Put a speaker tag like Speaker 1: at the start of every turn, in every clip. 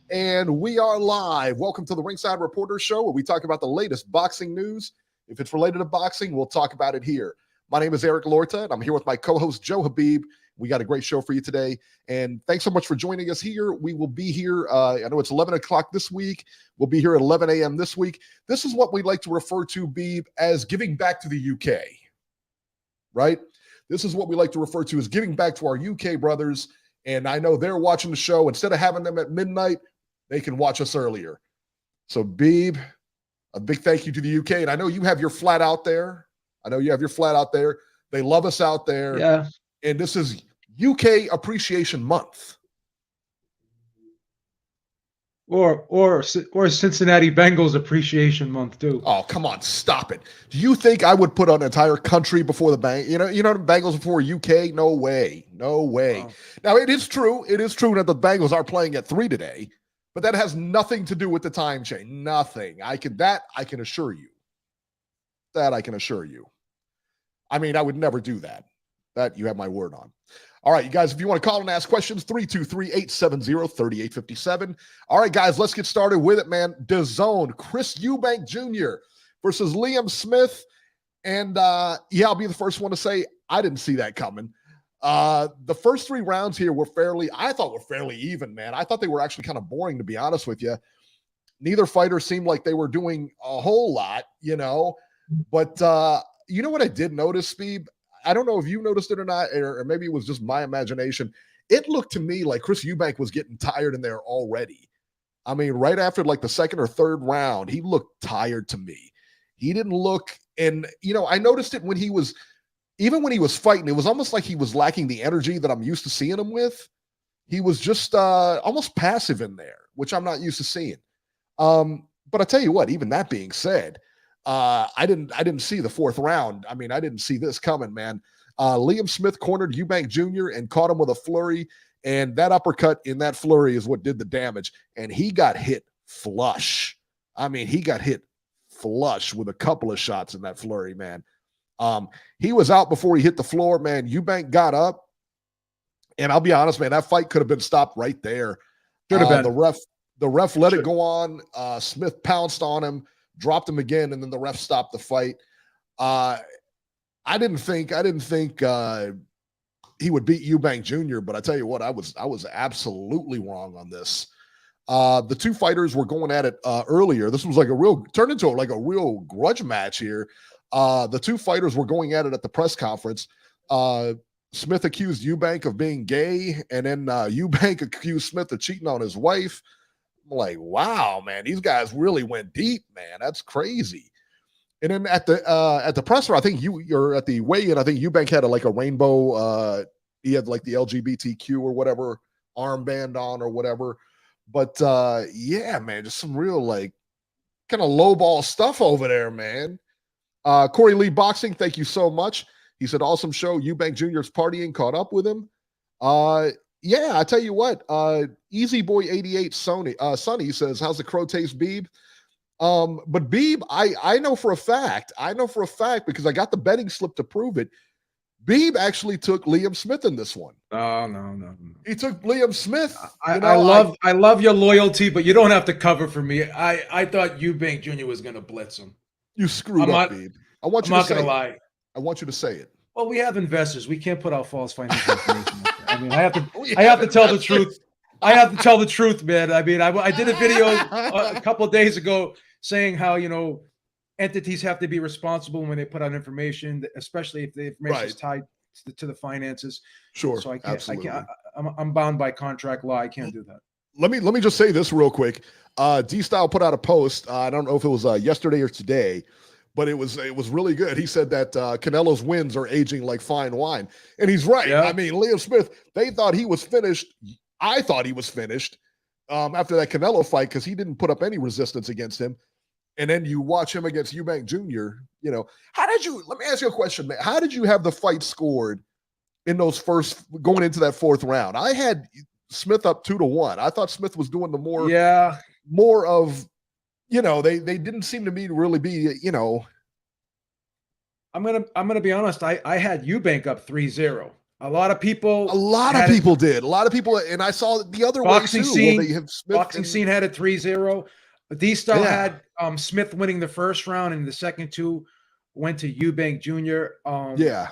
Speaker 1: And we are live. Welcome to the Ringside Reporter show, where we talk about the latest boxing news. If it's related to boxing, we'll talk about it here. My name is Eric Lorta, and I'm here with my co-host, Joe Habib. We got a great show for you today. And thanks so much for joining us here. We will be here. I know it's 11 o'clock this week. We'll be here at 11 a.m. this week. This is what we like to refer to, Beeb, as giving back to the UK, right? This is what we like to refer to as giving back to our UK brothers. And I know they're watching the show. Instead of having them at midnight, they can watch us earlier. So, Beeb, a big thank you to the UK. And I know you have your flat out there. They love us out there.
Speaker 2: Yeah.
Speaker 1: And this is UK Appreciation Month.
Speaker 2: Or Cincinnati Bengals Appreciation Month too.
Speaker 1: Oh, come on, stop it. Do you think I would put an entire country before the Bengals? You know the Bengals before UK? No way. Wow. Now, it is true that the Bengals are playing at 3 today, but that has nothing to do with the time change. Nothing. I can assure you. I mean, I would never do that. That you have my word on. All right, you guys, if you want to call and ask questions, 323-870-3857. All right, guys, let's get started with it, man. DAZN, Chris Eubank Jr. versus Liam Smith. And, I'll be the first one to say I didn't see that coming. The first 3 rounds here were fairly even, man. I thought they were actually kind of boring, to be honest with you. Neither fighter seemed like they were doing a whole lot, But you know what I did notice, Steve? I don't know if you noticed it or not, or maybe it was just my imagination. It looked to me like Chris Eubank was getting tired in there already. I mean, right after like the second or third round, he looked tired to me. He didn't look, and I noticed it when he was fighting, it was almost like he was lacking the energy that I'm used to seeing him with. He was just almost passive in there, which I'm not used to seeing. But I tell you what, even that being said, I didn't see the 4th round. I mean, I didn't see this coming, man. Liam Smith cornered Eubank Jr. and caught him with a flurry, and that uppercut in that flurry is what did the damage. And he got hit flush. I mean, he got hit flush with a couple of shots in that flurry, man. He was out before he hit the floor, man. Eubank got up, and I'll be honest, man, that fight could have been stopped right there.
Speaker 2: Should have been.
Speaker 1: The ref let it go on. Smith pounced on him, dropped him again, and then the ref stopped the fight. I didn't think he would beat Eubank Jr., but I tell you what, I was absolutely wrong on this. The 2 fighters were going at it earlier. This was turned into a real grudge match here. The 2 fighters were going at it at the press conference. Smith accused Eubank of being gay, and then Eubank accused Smith of cheating on his wife. I'm like, wow, man, these guys really went deep, man. That's crazy. And then at the presser, I think you're at the weigh-in. I think Eubank had a rainbow. He had like the LGBTQ or whatever armband on or whatever. But yeah, man, just some real kind of lowball stuff over there, man. Corey Lee Boxing, thank you so much. He said, awesome show. Eubank Jr.'s partying caught up with him. Yeah, I tell you what, Easy Boy 88 Sonny says, how's the crow taste, Beeb? But Beeb, I know for a fact because I got the betting slip to prove it. Beeb actually took Liam Smith in this one.
Speaker 2: No.
Speaker 1: He took Liam Smith.
Speaker 2: I love your loyalty, but you don't have to cover for me. I thought Eubank Jr. was going to blitz him.
Speaker 1: You screwed up, Beeb. I'm not going to lie. I want you to say it.
Speaker 2: Well, we have investors. We can't put out false financial information. I mean, I have to tell the truth. I have to tell the truth, man. I mean, I did a video a couple of days ago saying how, entities have to be responsible when they put out information, especially if the information is tied to the finances.
Speaker 1: Sure.
Speaker 2: So I can't, I'm bound by contract law. I can't do that.
Speaker 1: Let me just say this real quick. D-Style put out a post. I don't know if it was yesterday or today, but it was really good. He said that Canelo's wins are aging like fine wine. And he's right. Yeah. I mean, Liam Smith, they thought he was finished. I thought he was finished after that Canelo fight because he didn't put up any resistance against him. And then you watch him against Eubank Jr., let me ask you a question, man. How did you have the fight scored in those going into that 4th round? I had Smith up 2-1. I thought Smith was doing the more of, they didn't seem to me to really be,
Speaker 2: I'm gonna be honest. I had Eubank up 3-0. A lot of people
Speaker 1: did. A lot of people, and I saw it the other way
Speaker 2: boxing
Speaker 1: too.
Speaker 2: scene.
Speaker 1: Where they have Smith
Speaker 2: Boxing scene had a 3-0. D-Style
Speaker 1: Yeah.
Speaker 2: had Smith winning the first round, and the second two went to Eubank Jr.
Speaker 1: Yeah.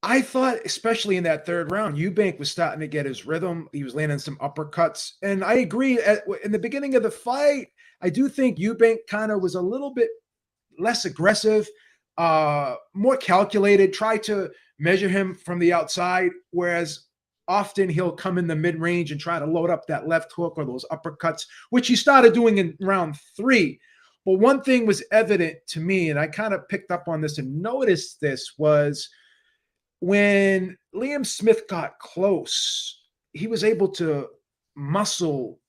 Speaker 2: I thought, especially in that third round, Eubank was starting to get his rhythm. He was landing some uppercuts. And I agree, in the beginning of the fight, I do think Eubank kind of was a little bit less aggressive, more calculated, tried to measure him from the outside, whereas often he'll come in the mid-range and try to load up that left hook or those uppercuts, which he started doing in round 3. But one thing was evident to me, and I kind of picked up on this and noticed this, was when Liam Smith got close, he was able to muscle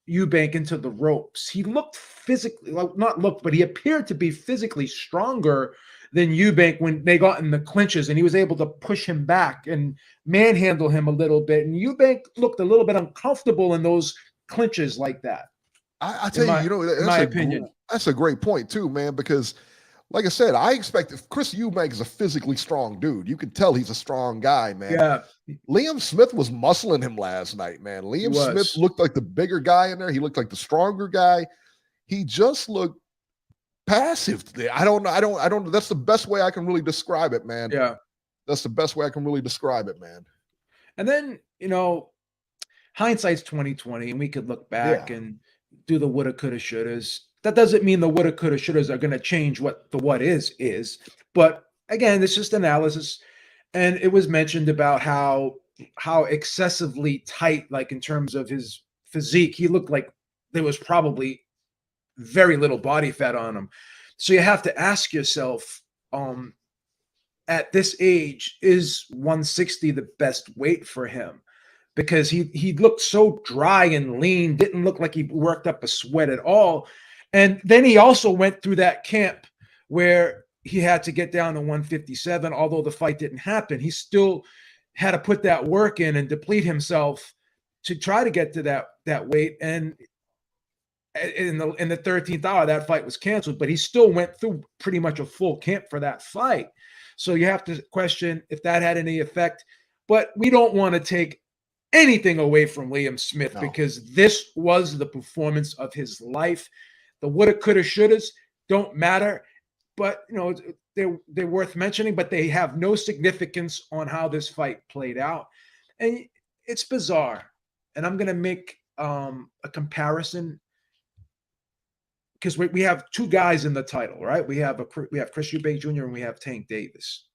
Speaker 2: Eubank into the ropes. He looked physically, well, not looked, but he appeared to be physically stronger than Eubank when they got in the clinches, and he was able to push him back and manhandle him a little bit. And Eubank looked a little bit uncomfortable in those clinches like that.
Speaker 1: I tell you, that's a great point too, man, because like I said, I expect if Chris Eubank is a physically strong dude. You can tell he's a strong guy, man.
Speaker 2: Yeah.
Speaker 1: Liam Smith was muscling him last night, man. Liam Smith looked like the bigger guy in there. He looked like the stronger guy. He just looked passive today. I don't know. That's the best way I can really describe it, man.
Speaker 2: Yeah.
Speaker 1: That's the best way I can really describe it, man.
Speaker 2: And then, hindsight's 2020, and we could look back and do the woulda, coulda, shouldas. That doesn't mean the woulda, coulda, shouldas are going to change what the what is. But again, it's just analysis. And it was mentioned about how excessively tight, like in terms of his physique, he looked like there was probably very little body fat on him. So you have to ask yourself, at this age, is 160 the best weight for him? Because he looked so dry and lean, didn't look like he worked up a sweat at all. And then he also went through that camp where he had to get down to 157, although the fight didn't happen. He still had to put that work in and deplete himself to try to get to that weight. And in the 13th hour, that fight was canceled, but he still went through pretty much a full camp for that fight. So you have to question if that had any effect. But we don't want to take anything away from Liam Smith because this was the performance of his life. The woulda, coulda, shouldas don't matter, but they're worth mentioning, but they have no significance on how this fight played out. And it's bizarre. And I'm going to make a comparison because we have two guys in the title, right? We have Chris Eubank Jr. and we have Tank Davis.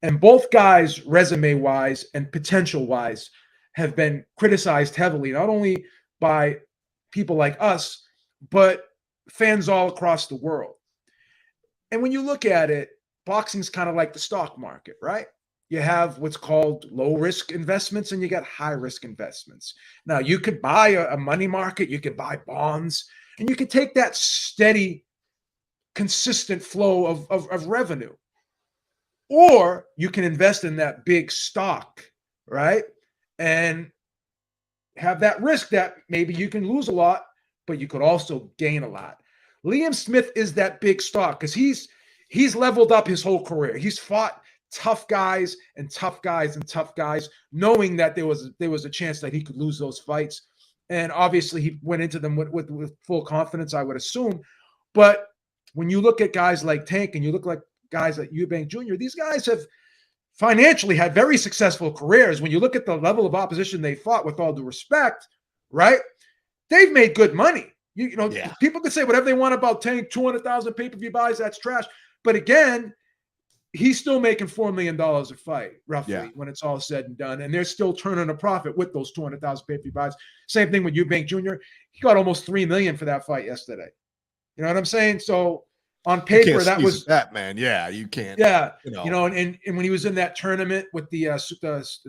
Speaker 2: And both guys, resume-wise and potential-wise, have been criticized heavily, not only by people like us, but fans all across the world. And when you look at it, boxing's kind of like the stock market, right? You have what's called low-risk investments and you got high-risk investments. Now, you could buy a money market, you could buy bonds, and you could take that steady, consistent flow of revenue. Or you can invest in that big stock, right? And have that risk that maybe you can lose a lot, but you could also gain a lot. Liam Smith is that big stock because he's leveled up his whole career. He's fought tough guys and tough guys and tough guys, knowing that there was a chance that he could lose those fights. And obviously he went into them with full confidence, I would assume. But when you look at guys like Tank and you look like guys like Eubank Jr., these guys have financially had very successful careers. When you look at the level of opposition they fought, with all due respect, right? They've made good money. People can say whatever they want about Tank, 200,000 pay-per-view buys, that's trash. But again, he's still making $4 million a fight, roughly, when it's all said and done. And they're still turning a profit with those 200,000 pay-per-view buys. Same thing with Eubank Jr. He got almost $3 million for that fight yesterday. You know what I'm saying? So on paper, that was
Speaker 1: that, man. Yeah, you can't.
Speaker 2: Yeah, and when he was in that tournament with the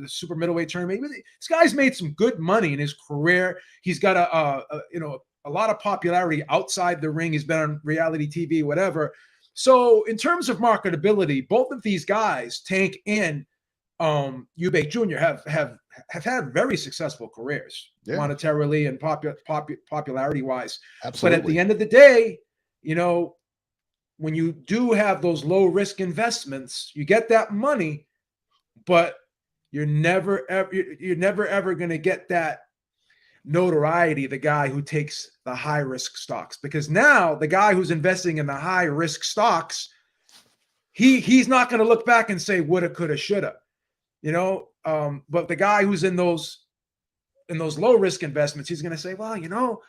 Speaker 2: super middleweight tournament, this guy's made some good money in his career. He's got a lot of popularity outside the ring. He's been on reality TV, whatever. So in terms of marketability, both of these guys, Tank and Eubank Jr., have had very successful careers monetarily and popularity wise.
Speaker 1: Absolutely.
Speaker 2: But at the end of the day, when you do have those low risk investments, you get that money, but you're never ever going to get that notoriety, the guy who takes the high risk stocks, because now the guy who's investing in the high risk stocks, he's not going to look back and say woulda, coulda, shoulda, but the guy who's in those low risk investments, he's going to say, well,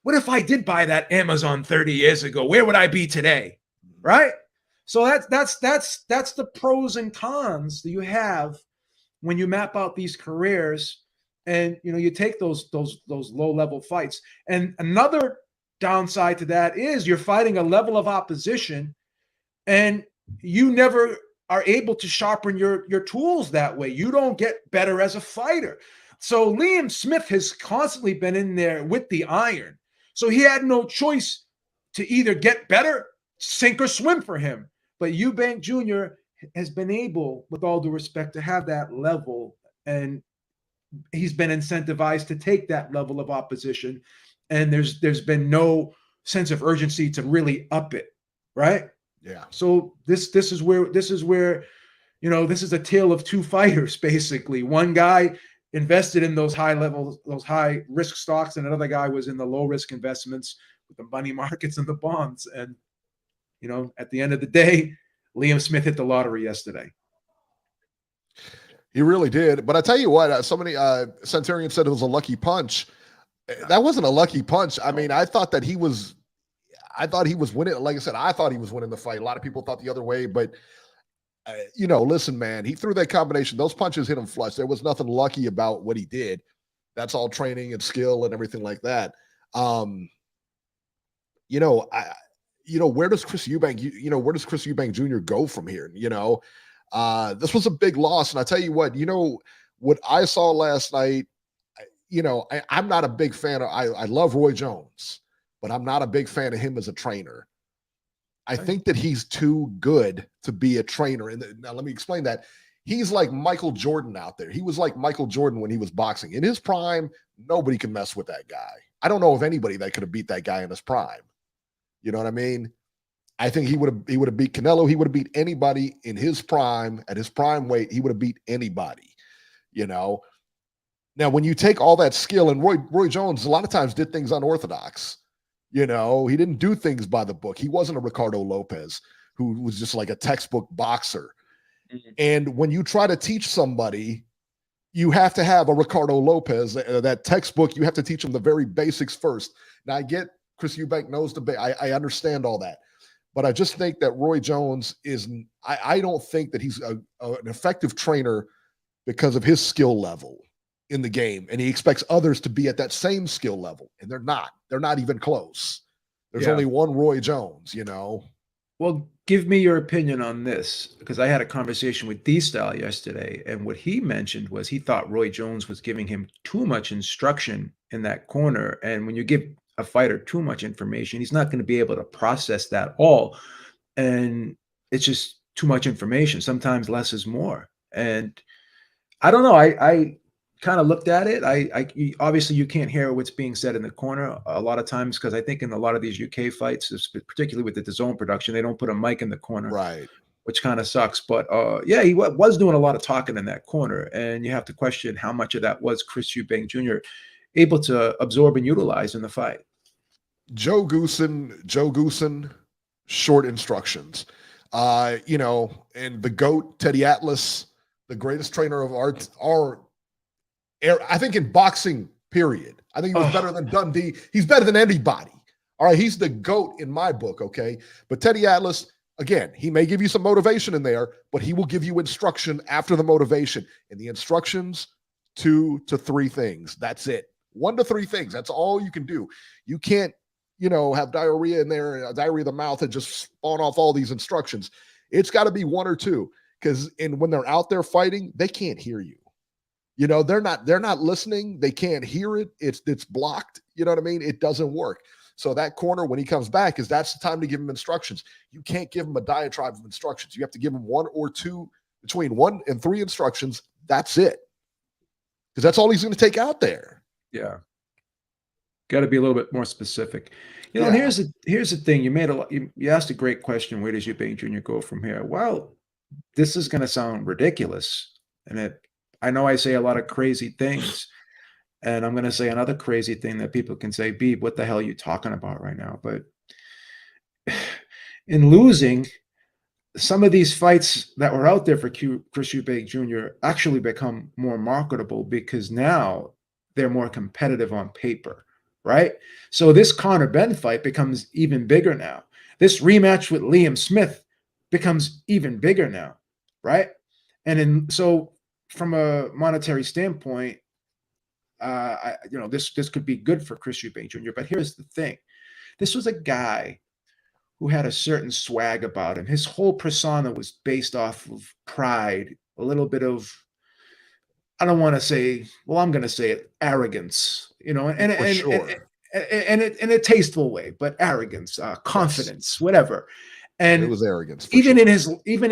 Speaker 2: what if I did buy that Amazon 30 years ago? Where would I be today? Right? So that's the pros and cons that you have when you map out these careers. And you take those low level fights. And another downside to that is you're fighting a level of opposition, and you never are able to sharpen your tools that way. You don't get better as a fighter. So Liam Smith has constantly been in there with the iron. So he had no choice to either get better, sink or swim for him. But Eubank Jr. has been able, with all due respect, to have that level, and he's been incentivized to take that level of opposition, and there's been no sense of urgency to really up it, right?
Speaker 1: Yeah.
Speaker 2: So this is where this is a tale of two fighters, basically. One guy invested in those high risk stocks, and another guy was in the low risk investments with the money markets and the bonds. And at the end of the day, Liam Smith hit the lottery yesterday.
Speaker 1: He really did. But I tell you what, somebody, Centurion said it was a lucky punch. That wasn't a lucky punch. I mean, I thought he was winning. Like I said, I thought he was winning the fight. A lot of people thought the other way, but listen, man, he threw that combination. Those punches hit him flush. There was nothing lucky about what he did. That's all training and skill and everything like that. Where does Chris Eubank Jr. go from here? This was a big loss. And I tell you what I saw last night, I'm not a big fan of, I love Roy Jones, but I'm not a big fan of him as a trainer. I think that he's too good to be a trainer. And now let me explain that. He's like Michael Jordan out there. He was like Michael Jordan when he was boxing. In his prime, nobody can mess with that guy. I don't know of anybody that could have beat that guy in his prime. You know what I mean? I think he would have beat Canelo. He would have beat anybody in his prime, at his prime weight. He would have beat anybody, Now, when you take all that skill, and Roy Jones a lot of times did things unorthodox. He didn't do things by the book. He wasn't a Ricardo Lopez who was just like a textbook boxer. Mm-hmm. And when you try to teach somebody, you have to have a Ricardo Lopez, that textbook. You have to teach them the very basics first. Now, I get Chris Eubank knows I understand all that. But I just think that Roy Jones I don't think that he's an effective trainer because of his skill level in the game. And he expects others to be at that same skill level. And they're not. They're not even close. There's only one Roy Jones,
Speaker 2: Well, give me your opinion on this, because I had a conversation with D-Style yesterday, and what he mentioned was he thought Roy Jones was giving him too much instruction in that corner. And when you give a fighter too much information, he's not going to be able to process that all. And it's just too much information. Sometimes less is more. And I don't know. I kind of looked at it. Obviously you can't hear what's being said in the corner a lot of times, because I think in a lot of these UK fights, particularly with the DAZN production, they don't put a mic in the corner,
Speaker 1: right?
Speaker 2: Which kind of sucks. But he was doing a lot of talking in that corner, and you have to question how much of that was Chris Eubank Jr. able to absorb and utilize in the fight. Joe
Speaker 1: Goosen, short instructions. And the GOAT, Teddy Atlas, the greatest trainer of our era, I think in boxing, period. I think he was better than Dundee. He's better than anybody. All right, he's the GOAT in my book, okay? But Teddy Atlas, again, he may give you some motivation in there, but he will give you instruction after the motivation. And the instructions, 2 to 3 things. That's it. 1 to 3 things. That's all you can do. You can't, have diarrhea in there, diarrhea of the mouth, and just spawn off all these instructions. It's got to be 1 or 2, because when they're out there fighting, they can't hear you. They're not listening. They can't hear it. It's blocked. You know what I mean? It doesn't work. So that corner, when he comes back, that's the time to give him instructions. You can't give him a diatribe of instructions. You have to give him 1 or 2, between 1 and 3 instructions. That's it. Because that's all he's going to take out there.
Speaker 2: Yeah. Got to be a little bit more specific. And here's the thing. You asked a great question. Where does Eubank Jr. go from here? Well, this is going to sound ridiculous, and I know I say a lot of crazy things, and I'm going to say another crazy thing that people can say, Beeb, what the hell are you talking about right now? But in losing, some of these fights that were out there for Chris Eubank Jr. actually become more marketable because now they're more competitive on paper, right? So this Conor Benn fight becomes even bigger now. This rematch with Liam Smith becomes even bigger now, right? So from a monetary standpoint, this could be good for Chris Eubank Jr. But here's the thing: this was a guy who had a certain swag about him. His whole persona was based off of pride, a little bit of, I don't want to say, well, I'm going to say it, arrogance, you know, and in a tasteful way, but arrogance, confidence, whatever. And
Speaker 1: it was arrogance.
Speaker 2: Even in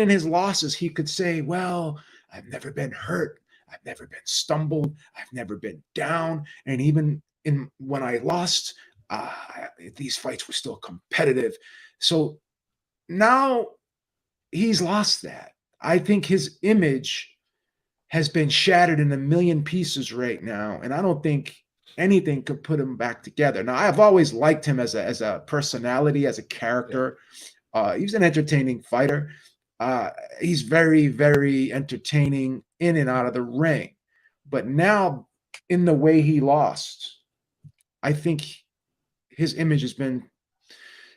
Speaker 2: his losses, he could say, well, I've never been hurt. I've never been stumbled. I've never been down. And even when I lost, these fights were still competitive. So now he's lost that. I think his image has been shattered in a million pieces right now. And I don't think anything could put him back together. Now, I've always liked him as a personality, as a character. He's an entertaining fighter. He's very, very entertaining in and out of the ring. But now, in the way he lost, I think his image has been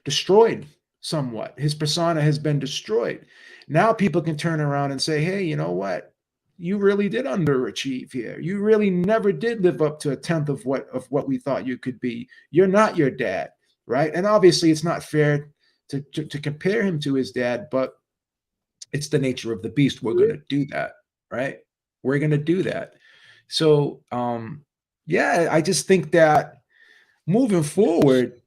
Speaker 2: destroyed somewhat. His persona has been destroyed. Now people can turn around and say, hey, you know what? You really did underachieve here. You really never did live up to a tenth of what we thought you could be. You're not your dad, right? And obviously it's not fair to compare him to his dad, but it's the nature of the beast. We're going to do that, right? We're going to do that. So, yeah, I just think that moving forward,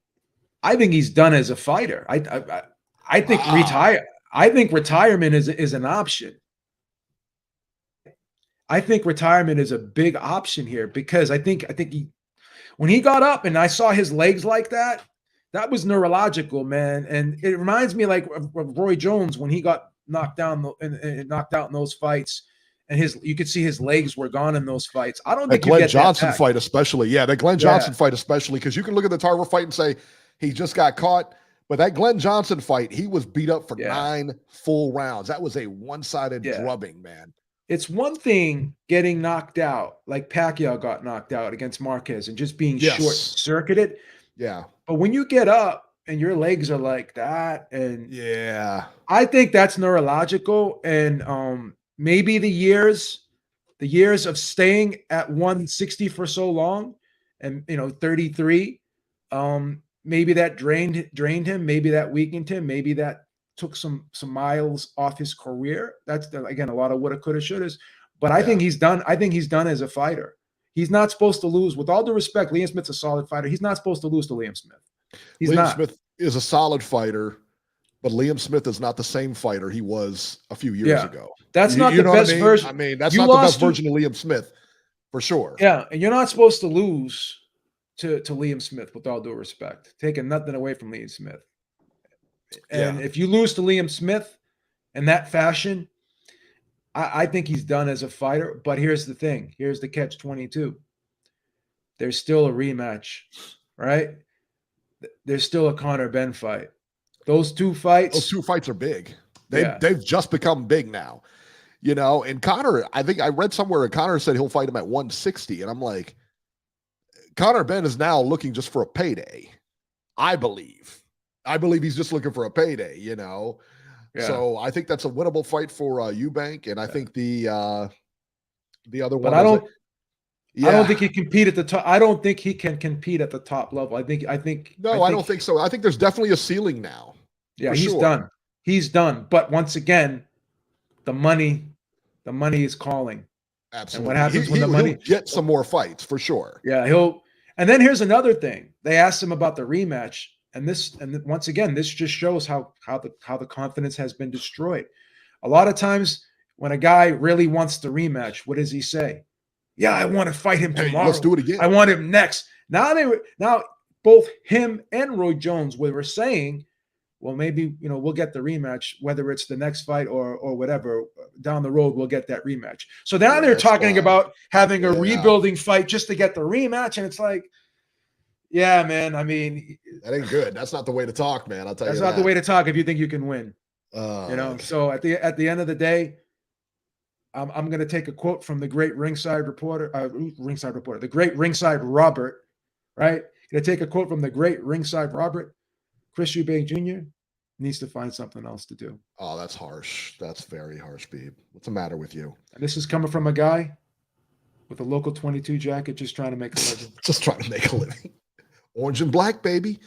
Speaker 2: I think he's done as a fighter. I think I think retirement is an option. I think retirement is a big option here because I think when he got up and I saw his legs like that, that was neurological, man. And it reminds me like of Roy Jones when he got knocked down and knocked out in those fights, and you could see his legs were gone in those fights. I don't think
Speaker 1: that Glenn Johnson fight, especially. Yeah, that Glenn Johnson fight, especially, because you can look at the Tarver fight and say he just got caught. But that Glenn Johnson fight, he was beat up for 9 full rounds. That was a one-sided drubbing, man.
Speaker 2: It's one thing getting knocked out, like Pacquiao got knocked out against Marquez, and just being short-circuited.
Speaker 1: Yeah.
Speaker 2: But when you get up and your legs are like that, and I think that's neurological. And maybe the years of staying at 160 for so long, and 33, maybe that drained him, maybe that weakened him, maybe that took some miles off his career. That's again a lot of woulda, coulda, shouldas. But I think he's done. I think he's done as a fighter. He's not supposed to lose. With all due respect, Liam Smith's a solid fighter. He's not supposed to lose to Liam Smith.
Speaker 1: Liam Smith is a solid fighter, but Liam Smith is not the same fighter he was a few years ago.
Speaker 2: That's not the best version.
Speaker 1: I mean, that's not the best version of Liam Smith, for sure.
Speaker 2: Yeah, and you're not supposed to lose to Liam Smith, with all due respect. Taking nothing away from Liam Smith. And if you lose to Liam Smith in that fashion, I think he's done as a fighter. But here's the thing. Here's the catch-22. There's still a rematch, right? There's still a Conor Benn fight. Those two fights
Speaker 1: are big. They've just become big now. And Conor, I think I read somewhere that Conor said he'll fight him at 160. And I'm like, Conor Benn is now looking just for a payday. I believe he's just looking for a payday, So I think that's a winnable fight for Eubank, and I think the other one.
Speaker 2: But I don't think he compete at the top. I don't think he can compete at the top level. I think. No,
Speaker 1: I don't think so. I think there's definitely a ceiling now.
Speaker 2: Yeah, he's done. He's done. But once again, the money is calling.
Speaker 1: Absolutely.
Speaker 2: And what happens when the money
Speaker 1: get some more fights for sure?
Speaker 2: Yeah, he'll. And then here's another thing. They asked him about the rematch. And once again, this just shows how the confidence has been destroyed. A lot of times when a guy really wants the rematch, what does he say? Yeah, I want to fight him tomorrow.
Speaker 1: Let's do it again.
Speaker 2: I want him next. Now both him and Roy Jones were saying well, maybe, we'll get the rematch, whether it's the next fight or whatever down the road, we'll get that rematch. So now they're talking about having a rebuilding fight just to get the rematch. And it's like, yeah, man, I mean,
Speaker 1: that ain't good. That's not the way to talk, man. I'll tell you
Speaker 2: that's not the way to talk if you think you can win. So at the end of the day, I'm going to take a quote from the great Ringside Reporter, the great Ringside Robert, right? Going to take a quote from the great Ringside Robert. Chris Eubank Jr. needs to find something else to do.
Speaker 1: Oh, that's harsh. That's very harsh, Beeb. What's the matter with you?
Speaker 2: And this is coming from a guy with a local 22 jacket just trying to make a living.
Speaker 1: Just trying to make a living. Orange and black, baby.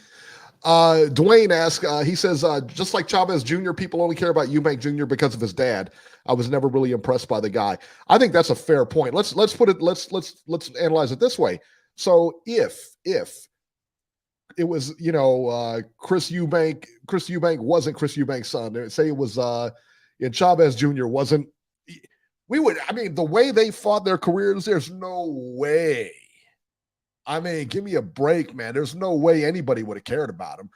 Speaker 1: Dwayne asks, he says, just like Chavez Jr., people only care about Eubank Jr. because of his dad. I was never really impressed by the guy. I think that's a fair point. Let's analyze it this way. So if it was, Chris Eubank wasn't Chris Eubank's son, say it was Chavez Jr. wasn't, the way they fought their careers, there's no way. I mean, give me a break, man. There's no way anybody would have cared about him,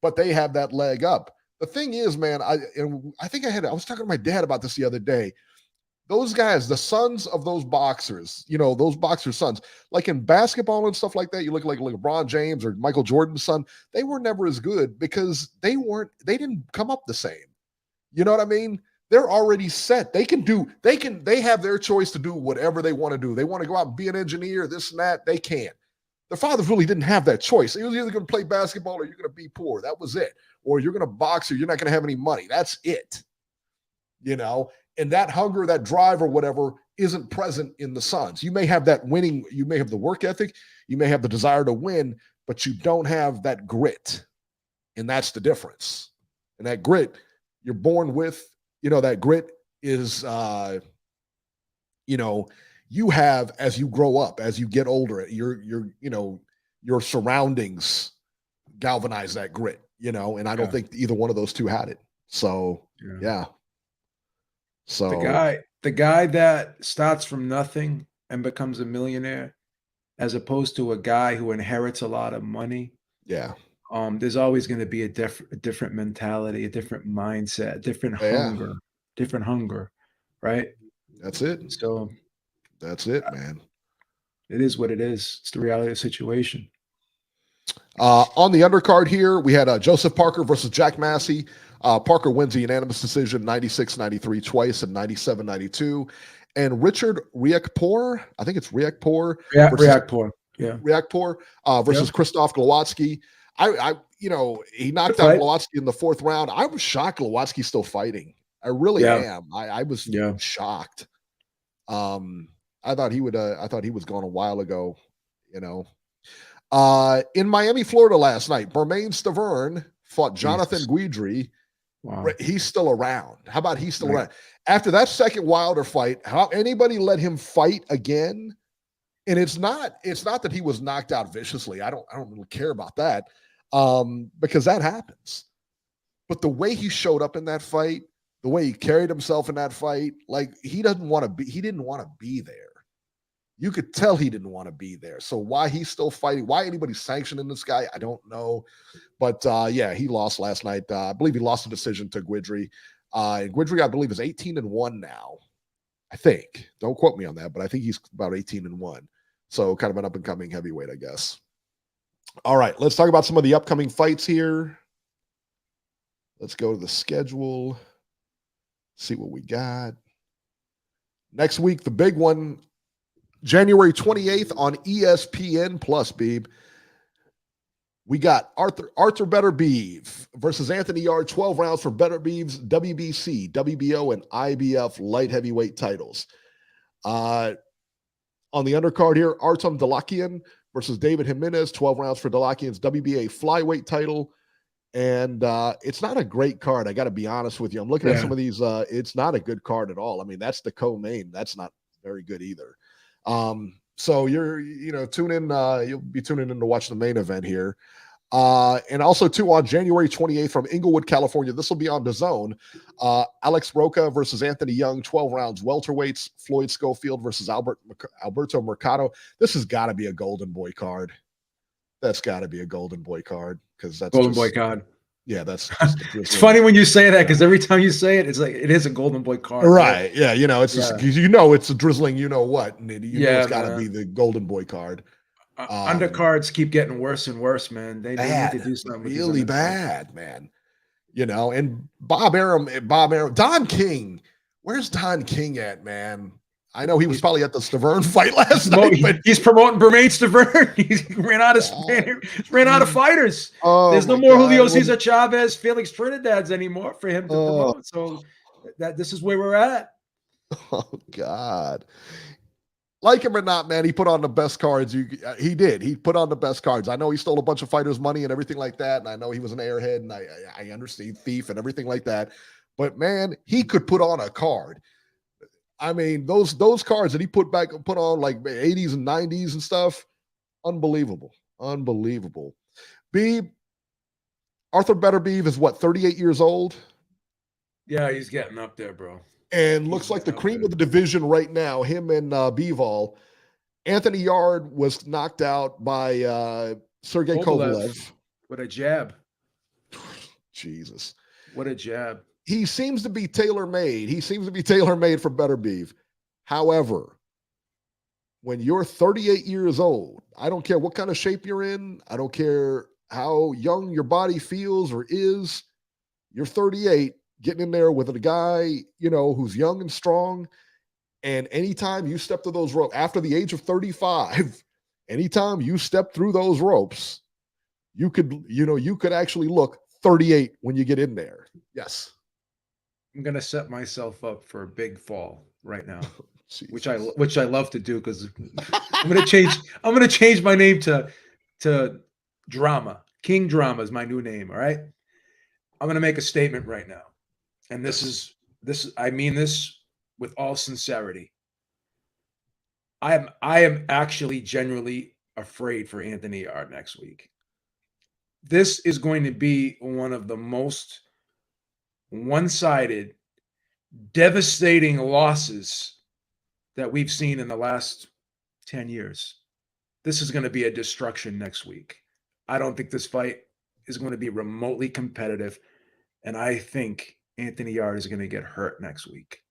Speaker 1: but they have that leg up. The thing is, man, I was talking to my dad about this the other day. Those guys, the sons of those boxers, those boxers' sons, like in basketball and stuff like that, you look like LeBron James or Michael Jordan's son, they were never as good because they didn't come up the same. You know what I mean? They're already set. They have their choice to do whatever they want to do. They want to go out and be an engineer, this and that, they can. Their fathers really didn't have that choice. He was either going to play basketball or you're going to be poor. That was it. Or you're going to box or you're not going to have any money. That's it. And that hunger, that drive or whatever isn't present in the sons. You may have that winning, you may have the work ethic, you may have the desire to win, but you don't have that grit. And that's the difference. And that grit you're born with, that grit is, you have as you grow up, as you get older, your surroundings galvanize that grit, and I don't think either one of those two had it. So, yeah. So
Speaker 2: the guy that starts from nothing and becomes a millionaire, as opposed to a guy who inherits a lot of money.
Speaker 1: Yeah.
Speaker 2: There's always going to be a different mentality, a different mindset, different hunger, right?
Speaker 1: That's it.
Speaker 2: So
Speaker 1: that's it, man.
Speaker 2: It is what it is. It's the reality of the situation.
Speaker 1: On the undercard here, we had Joseph Parker versus Jack Massey. Parker wins a unanimous decision, 96-93 twice and 97-92. And Richard Riakporhe, I think it's Riakporhe.
Speaker 2: Yeah, Riakporhe. Yeah.
Speaker 1: Riakporhe versus Krzysztof Glowatsky. He knocked out Glowatsky in the fourth round. I was shocked Glowatsky's still fighting. I really am. I was shocked. I thought he was gone a while ago, in Miami, Florida last night, Bermain Stavern fought Jonathan Guidry. Wow. He's still around. How about he's still around? After that second Wilder fight, how anybody let him fight again? And it's not that he was knocked out viciously. I don't really care about that. Because that happens. But the way he showed up in that fight, the way he carried himself in that fight, like he didn't want to be there. You could tell he didn't want to be there. So why he's still fighting, why anybody's sanctioning this guy, I don't know. But he lost last night. I believe he lost a decision to Guidry. And Guidry, I believe, is 18-1 now. I think. Don't quote me on that, but I think he's about 18-1. So kind of an up-and-coming heavyweight, I guess. All right, let's talk about some of the upcoming fights here. Let's go to the schedule. See what we got. Next week, the big one, January 28th on ESPN Plus, Beeb. We got Arthur Beterbiev versus Anthony Yarde, 12 rounds for Beterbiev's WBC, WBO, and IBF light heavyweight titles. On the undercard here, Artem Dalakian versus David Jimenez, 12 rounds for Dalakian's WBA flyweight title. And it's not a great card, I got to be honest with you. I'm looking at some of these. It's not a good card at all. I mean, that's the co-main. That's not very good either. So tune in. You'll be tuning in to watch the main event here. And also, too, on January 28th from Inglewood, California, this will be on DAZN. Alex Roca versus Anthony Young, 12 rounds welterweights. Floyd Schofield versus Alberto Mercado. This has got to be a Golden Boy card. That's got to be a Golden Boy card because that's
Speaker 2: Golden Boy card.
Speaker 1: Yeah, that's just
Speaker 2: It's funny when you say that because every time you say it, it's like it is a golden boy card.
Speaker 1: Right. Yeah. You know, it's just it's a drizzling, you know what, and it's got to be the golden boy card.
Speaker 2: Undercards keep getting worse and worse, man. They need to do something
Speaker 1: really bad, man. You know, and Bob Arum, Don King. Where's Don King at, man? I know he was probably at the Stavern fight last night, but
Speaker 2: he's promoting Bermain Stavern. He ran out of fighters. There's no more Julio Cesar Chavez, Felix Trinidad's anymore for him to promote. So this is where we're at.
Speaker 1: Oh God. Like him or not, man, he put on the best cards. He did. He put on the best cards. I know he stole a bunch of fighters' money and everything like that, and I know he was an airhead, and I understand thief and everything like that. But man, he could put on a card. I mean, those cards that he put on like 80s and 90s and stuff, unbelievable. Beeb, Arthur Beterbiev is what, 38 years old?
Speaker 2: Yeah, he's getting up there, bro.
Speaker 1: And looks like the cream of the division right now, him and Bivol. Anthony Yard was knocked out by Sergey Kovalev.
Speaker 2: With a jab.
Speaker 1: Jesus.
Speaker 2: What a jab.
Speaker 1: He seems to be tailor-made. For Beterbiev. However, when you're 38 years old, I don't care what kind of shape you're in. I don't care how young your body feels or is. You're 38, getting in there with a guy, who's young and strong. And anytime you step to those ropes, after the age of 35, anytime you step through those ropes, you could actually look 38 when you get in there. Yes.
Speaker 2: I'm gonna set myself up for a big fall right now, which I love to do because I'm gonna change my name to Drama. King Drama is my new name. All right. I'm gonna make a statement right now, and I mean this with all sincerity. I am actually genuinely afraid for Anthony Yard next week. This is going to be one of the most one-sided, devastating losses that we've seen in the last 10 years. This is going to be a destruction next week. I don't think this fight is going to be remotely competitive, and I think Anthony Yard is going to get hurt next week.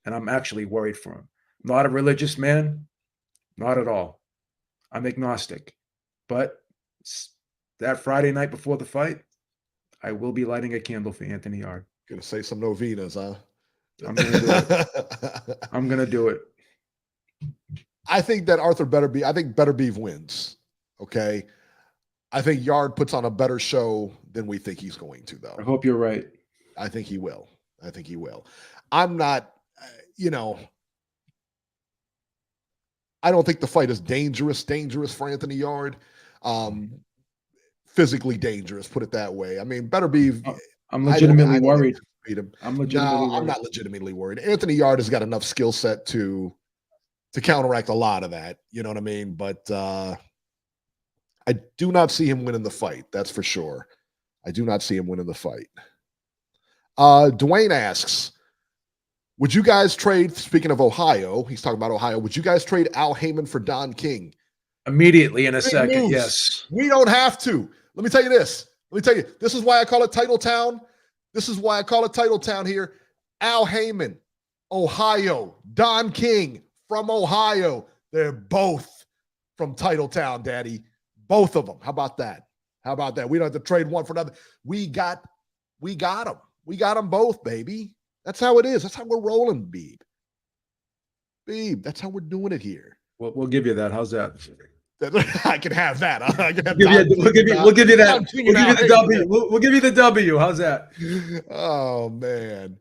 Speaker 2: And I'm actually worried for him. I'm not a religious man, not at all. I'm agnostic. But that Friday night before the fight, I will be lighting a candle for Anthony Yard.
Speaker 1: Gonna say some novenas, huh?
Speaker 2: I'm gonna do it. I'm gonna do it.
Speaker 1: I think that Beterbiev wins. Okay. I think Yard puts on a better show than we think he's going to, though.
Speaker 2: I hope you're right.
Speaker 1: I think he will. I'm not, I don't think the fight is dangerous for Anthony Yard. Physically dangerous, put it that way. I mean, Beterbiev.
Speaker 2: I'm legitimately worried.
Speaker 1: Beat him.
Speaker 2: I'm legitimately
Speaker 1: I'm not legitimately worried. Anthony Yard has got enough skill set to counteract a lot of that. You know what I mean? But I do not see him winning the fight. That's for sure. I do not see him winning the fight. Dwayne asks, would you guys trade, speaking of Ohio, he's talking about Ohio, would you guys trade Al Heyman for Don King?
Speaker 2: Immediately in a second, moves. Yes.
Speaker 1: We don't have to. Let me tell you this. This is why I call it Title Town. Here. Al Heyman, Ohio. Don King from Ohio. They're both from Title Town, Daddy. Both of them. How about that? We don't have to trade one for another. We got them. We got them both, baby. That's how it is. That's how we're rolling, Beeb. That's how we're doing it here.
Speaker 2: We'll give you that. How's that?
Speaker 1: I can have that.
Speaker 2: We'll give you that. We'll give you the W. How's that?
Speaker 1: Oh man.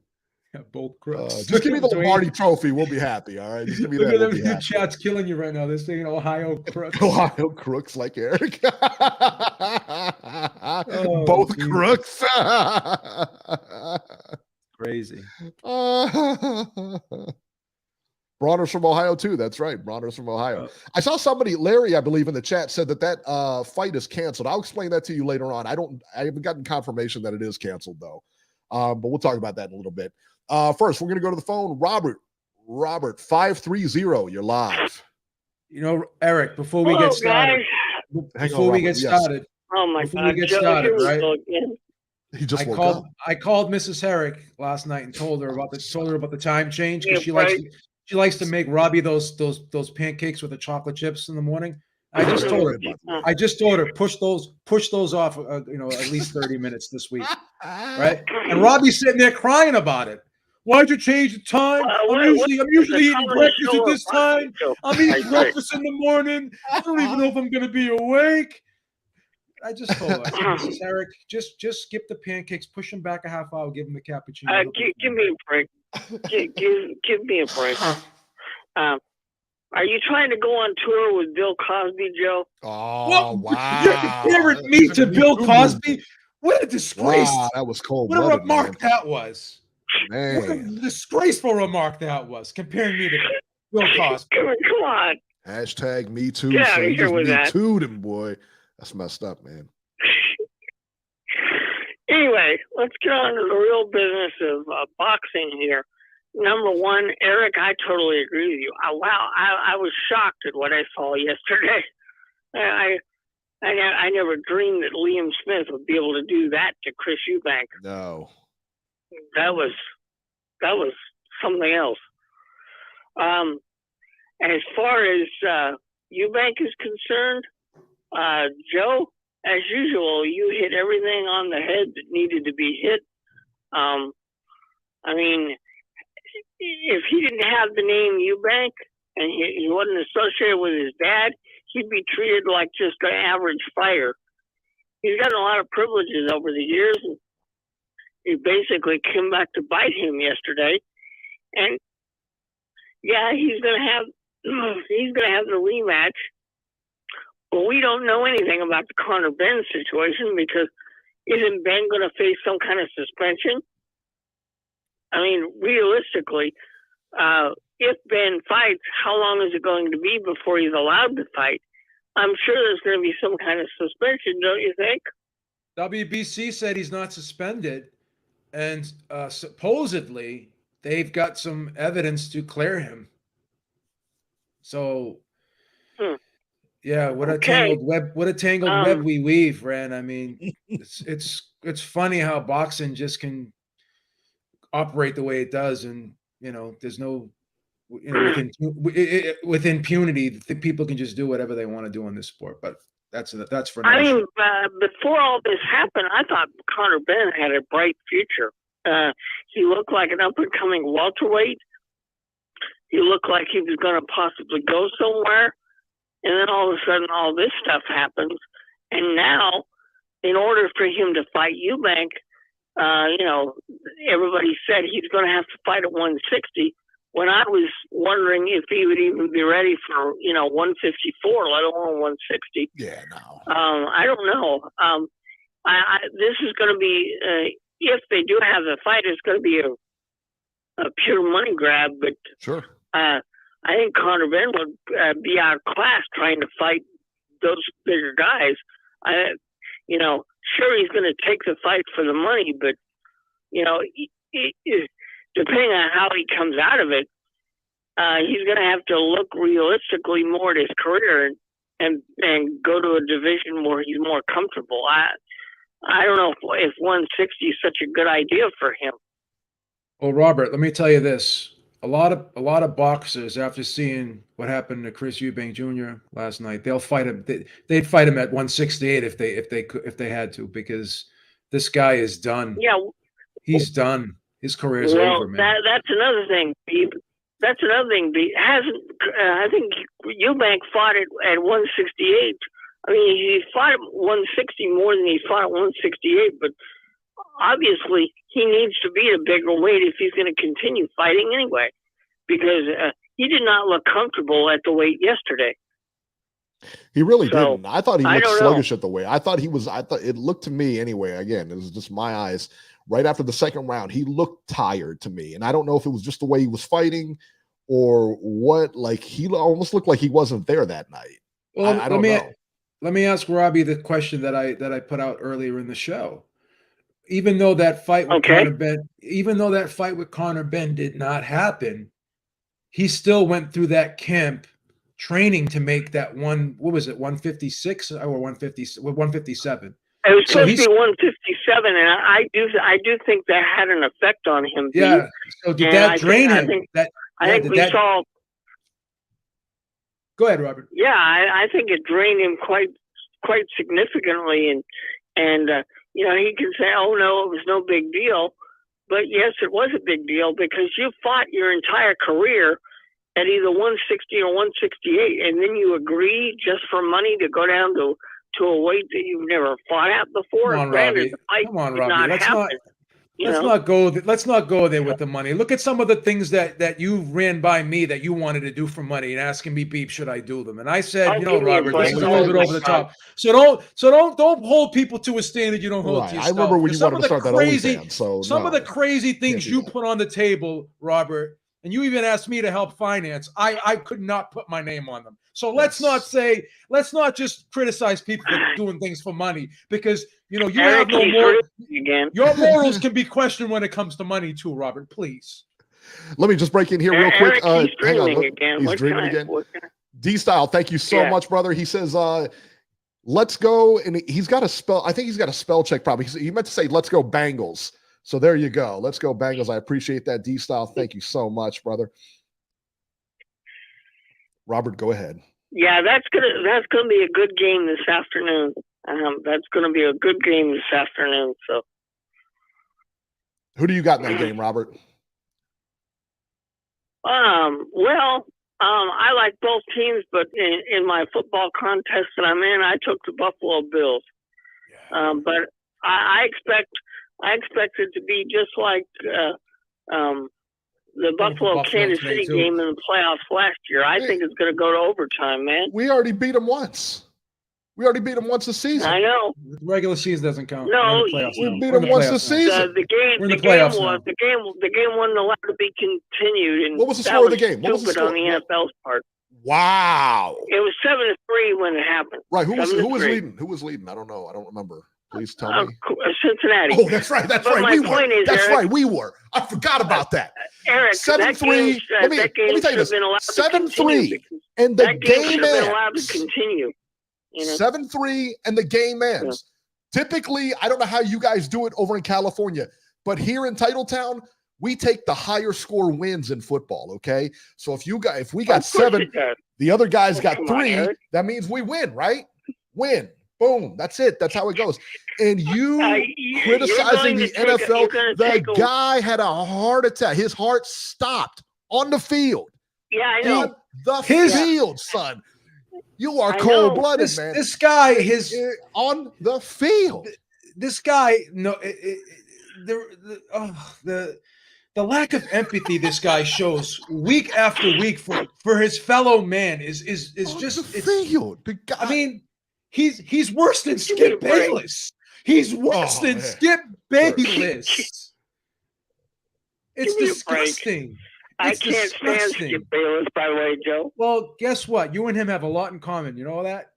Speaker 2: Both crooks.
Speaker 1: Just give me the Lombardi trophy. We'll be happy. All right. Just give me that.
Speaker 2: Look at them chat's killing you right now. They're saying Ohio crooks.
Speaker 1: Ohio crooks like Eric. Both crooks.
Speaker 2: Crazy.
Speaker 1: Bronner's from Ohio too. That's right. Bronner's from Ohio. I saw somebody, Larry, I believe in the chat, said that fight is canceled. I'll explain that to you later on. I haven't gotten confirmation that it is canceled though. But we'll talk about that in a little bit. First, we're going to go to the phone. Robert 530. You're live.
Speaker 2: Eric, before we get started,
Speaker 3: Oh my God,
Speaker 2: before we get started, right?
Speaker 1: He just woke up.
Speaker 2: I called Mrs. Herrick last night and told her about the time change, because she likes to make Robbie those pancakes with the chocolate chips in the morning. I just told her push those off at least 30 minutes this week, right? And Robbie's sitting there crying about it. Why'd you change the time? I'm usually eating breakfast at this time. I'm eating breakfast in the morning. I don't even know if I'm gonna be awake. I just told her, I said, Mrs. Herrick, just skip the pancakes, push them back a half hour, give them the cappuccino.
Speaker 3: Give me a break. Give me a break. Are you trying to go on tour with Bill Cosby, Joe?
Speaker 1: Oh, wow.
Speaker 2: You're comparing me to Bill Cosby? What a disgrace.
Speaker 1: Wow, that was cold.
Speaker 2: What a remark that was.
Speaker 1: Man.
Speaker 2: What a disgraceful remark that was, comparing me to Bill Cosby.
Speaker 3: Come on.
Speaker 1: Hashtag me too.
Speaker 3: Get out
Speaker 1: So
Speaker 3: of
Speaker 1: you
Speaker 3: here
Speaker 1: just
Speaker 3: with
Speaker 1: me
Speaker 3: that.
Speaker 1: too'd him, boy. That's messed up, man.
Speaker 3: Anyway, let's get on to the real business of boxing here. Number one, Eric, I totally agree with you. I was shocked at what I saw yesterday. I never dreamed that Liam Smith would be able to do that to Chris Eubank.
Speaker 1: No.
Speaker 3: That was something else. And as far as Eubank is concerned, Joe, as usual, you hit everything on the head that needed to be hit. I mean, if he didn't have the name Eubank and he wasn't associated with his dad, he'd be treated like just an average fighter. He's gotten a lot of privileges over the years, and he basically came back to bite him yesterday. And yeah, he's gonna have the rematch. But we don't know anything about the Conor Ben situation, because isn't Ben going to face some kind of suspension? I mean, realistically, if Ben fights, how long is it going to be before he's allowed to fight? I'm sure there's going to be some kind of suspension, don't you think?
Speaker 2: WBC said he's not suspended, and supposedly they've got some evidence to clear him. So, yeah, what a tangled web! What a tangled web we weave, Ren. I mean, it's funny how boxing just can operate the way it does, and there's no, with impunity, people can just do whatever they want to do in this sport. But that's for.
Speaker 3: I mean, before all this happened, I thought Conor Ben had a bright future. He looked like an up-and-coming welterweight. He looked like he was going to possibly go somewhere. And then all of a sudden, all this stuff happens. And now, in order for him to fight Eubank, everybody said he's going to have to fight at 160. When I was wondering if he would even be ready for, 154, let alone 160.
Speaker 1: Yeah, no.
Speaker 3: I don't know. This is going to be, if they do have the fight, it's going to be a pure money grab. But
Speaker 1: sure.
Speaker 3: I think Conor Ben would be outclassed trying to fight those bigger guys. Sure, he's going to take the fight for the money, but, depending on how he comes out of it, he's going to have to look realistically more at his career and go to a division where he's more comfortable. I don't know if 160 is such a good idea for him.
Speaker 2: Well, Robert, let me tell you this. A lot of boxers, after seeing what happened to Chris Eubank Jr. last night, they'll fight him. They'd fight him at 168 if they had to, because this guy is done.
Speaker 3: Yeah,
Speaker 2: he's done. His career is over, man.
Speaker 3: That's another thing. That's another thing. I think Eubank fought at 168. I mean, he fought at 160 more than he fought at 168, but obviously he needs to be a bigger weight if he's going to continue fighting anyway, because he did not look comfortable at the weight yesterday.
Speaker 1: He really didn't. I thought he looked sluggish at the weight. I thought it looked to me anyway. Again, it was just my eyes. Right after the second round, he looked tired to me. And I don't know if it was just the way he was fighting or what. Like, he almost looked like he wasn't there that night.
Speaker 2: Well,
Speaker 1: I don't know.
Speaker 2: Let me ask Robbie the question that I put out earlier in the show. Even though that fight with Conor Ben did not happen, he still went through that camp training to make that 156 or 157.
Speaker 3: It was supposed to be 157, and I do think that had an effect on him.
Speaker 2: Yeah. So did that drain him?
Speaker 3: I think we saw.
Speaker 2: Go ahead, Robert.
Speaker 3: Yeah, I think it drained him quite significantly, and you know, he can say, "Oh no, it was no big deal," but yes, it was a big deal because you fought your entire career at either 160 or 168, and then you agree just for money to go down to a weight that you've never fought at before.
Speaker 2: Come on, Robbie. Come on, Robbie. Let's not go there with the money. Look at some of the things that you ran by me that you wanted to do for money and asking me, Beep, should I do them? And I said, Robert, this is a little bit over the top. So don't hold people to a standard you don't hold to yourself.
Speaker 1: I remember when you wanted to start that OnlyFans. So
Speaker 2: some of the crazy things you put on the table, Robert, and you even asked me to help finance, I could not put my name on them. So let's not just criticize people for doing things for money, because you have no more. Your morals can be questioned when it comes to money too, Robert. Please.
Speaker 1: Let me just break in here real quick.
Speaker 3: He's dreaming again.
Speaker 1: He's dreaming again. D-Style, thank you so much, brother. He says, let's go. And he's got a spell. I think he's got a spell check probably. He meant to say, let's go Bengals. So there you go. Let's go Bengals. I appreciate that, D-Style. Thank you so much, brother. Robert, go ahead.
Speaker 3: Yeah, that's gonna be a good game this afternoon. That's gonna be a good game this afternoon. So,
Speaker 1: who do you got in that game, Robert?
Speaker 3: I like both teams, but in my football contest that I'm in, I took the Buffalo Bills. Yeah. But I expect it to be just like the Buffalo Kansas City game in the playoffs last year. I think it's going to go to overtime, man.
Speaker 1: We already beat them once. This season.
Speaker 3: I know.
Speaker 2: The regular season doesn't count.
Speaker 3: No,
Speaker 1: we beat them once this season.
Speaker 3: The game wasn't allowed to be continued. And
Speaker 1: what was the score of the game? What was the score
Speaker 3: on the NFL's part?
Speaker 1: Wow.
Speaker 3: It was 7-3 when it happened.
Speaker 1: Right. Who was leading? Who was leading? I don't know. I don't remember. Please tell me.
Speaker 3: Cincinnati.
Speaker 1: Oh, that's right. We were. I forgot about that.
Speaker 3: Eric,
Speaker 1: 7-3. Let me tell you this. 7-3, and the game ends.
Speaker 3: Continue.
Speaker 1: 7-3, and the game ends. Yeah. Typically, I don't know how you guys do it over in California, but here in Titletown, we take the higher score wins in football. Okay, so if we got 7, the other guys got 3. That means we win, right? Win. Boom. That's it. That's how it goes. And you criticizing the NFL, the guy had a heart attack. His heart stopped on the field.
Speaker 3: Yeah, I know.
Speaker 1: On the field, son. You are cold-blooded, man.
Speaker 2: This guy,
Speaker 1: on the field.
Speaker 2: This guy, the lack of empathy this guy shows week after week for his fellow man is just
Speaker 1: the field. The guy.
Speaker 2: I mean, he's worse than Skip Bayless. He's worse than Skip Bayless. It's disgusting.
Speaker 3: I can't stand Skip Bayless, by the way, Joe.
Speaker 2: Well, guess what? You and him have a lot in common. You know that?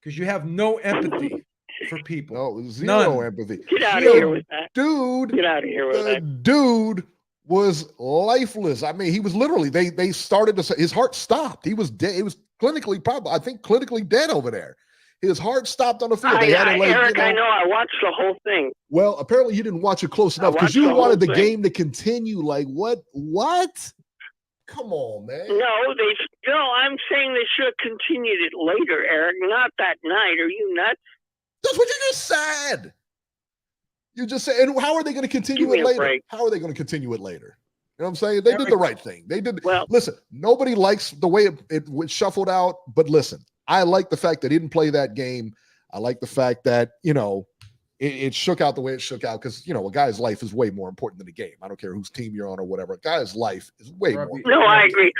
Speaker 2: Because you have no empathy for people.
Speaker 1: No, zero empathy.
Speaker 3: Get out of here with that.
Speaker 1: Dude.
Speaker 3: Get out of here with that.
Speaker 1: Dude was lifeless. I mean, he was literally, they started to say, his heart stopped. He was dead. He was clinically dead over there. His heart stopped on the field.
Speaker 3: Eric, I know. I watched the whole thing.
Speaker 1: Well, apparently you didn't watch it close enough because you wanted the game to continue. Like, what? Come on, man.
Speaker 3: No, I'm saying they should have continued it later, Eric, not that night. Are you nuts?
Speaker 1: That's what you just said. You just said, and how are they going to continue it later? How are they going to continue it later? You know what I'm saying? They did the right thing. They did. Well, listen, nobody likes the way it was shuffled out, but listen, I like the fact that he didn't play that game. I like the fact that, it shook out the way it shook out because, a guy's life is way more important than the game. I don't care whose team you're on or whatever. A guy's life is way more important.
Speaker 3: No, I agree.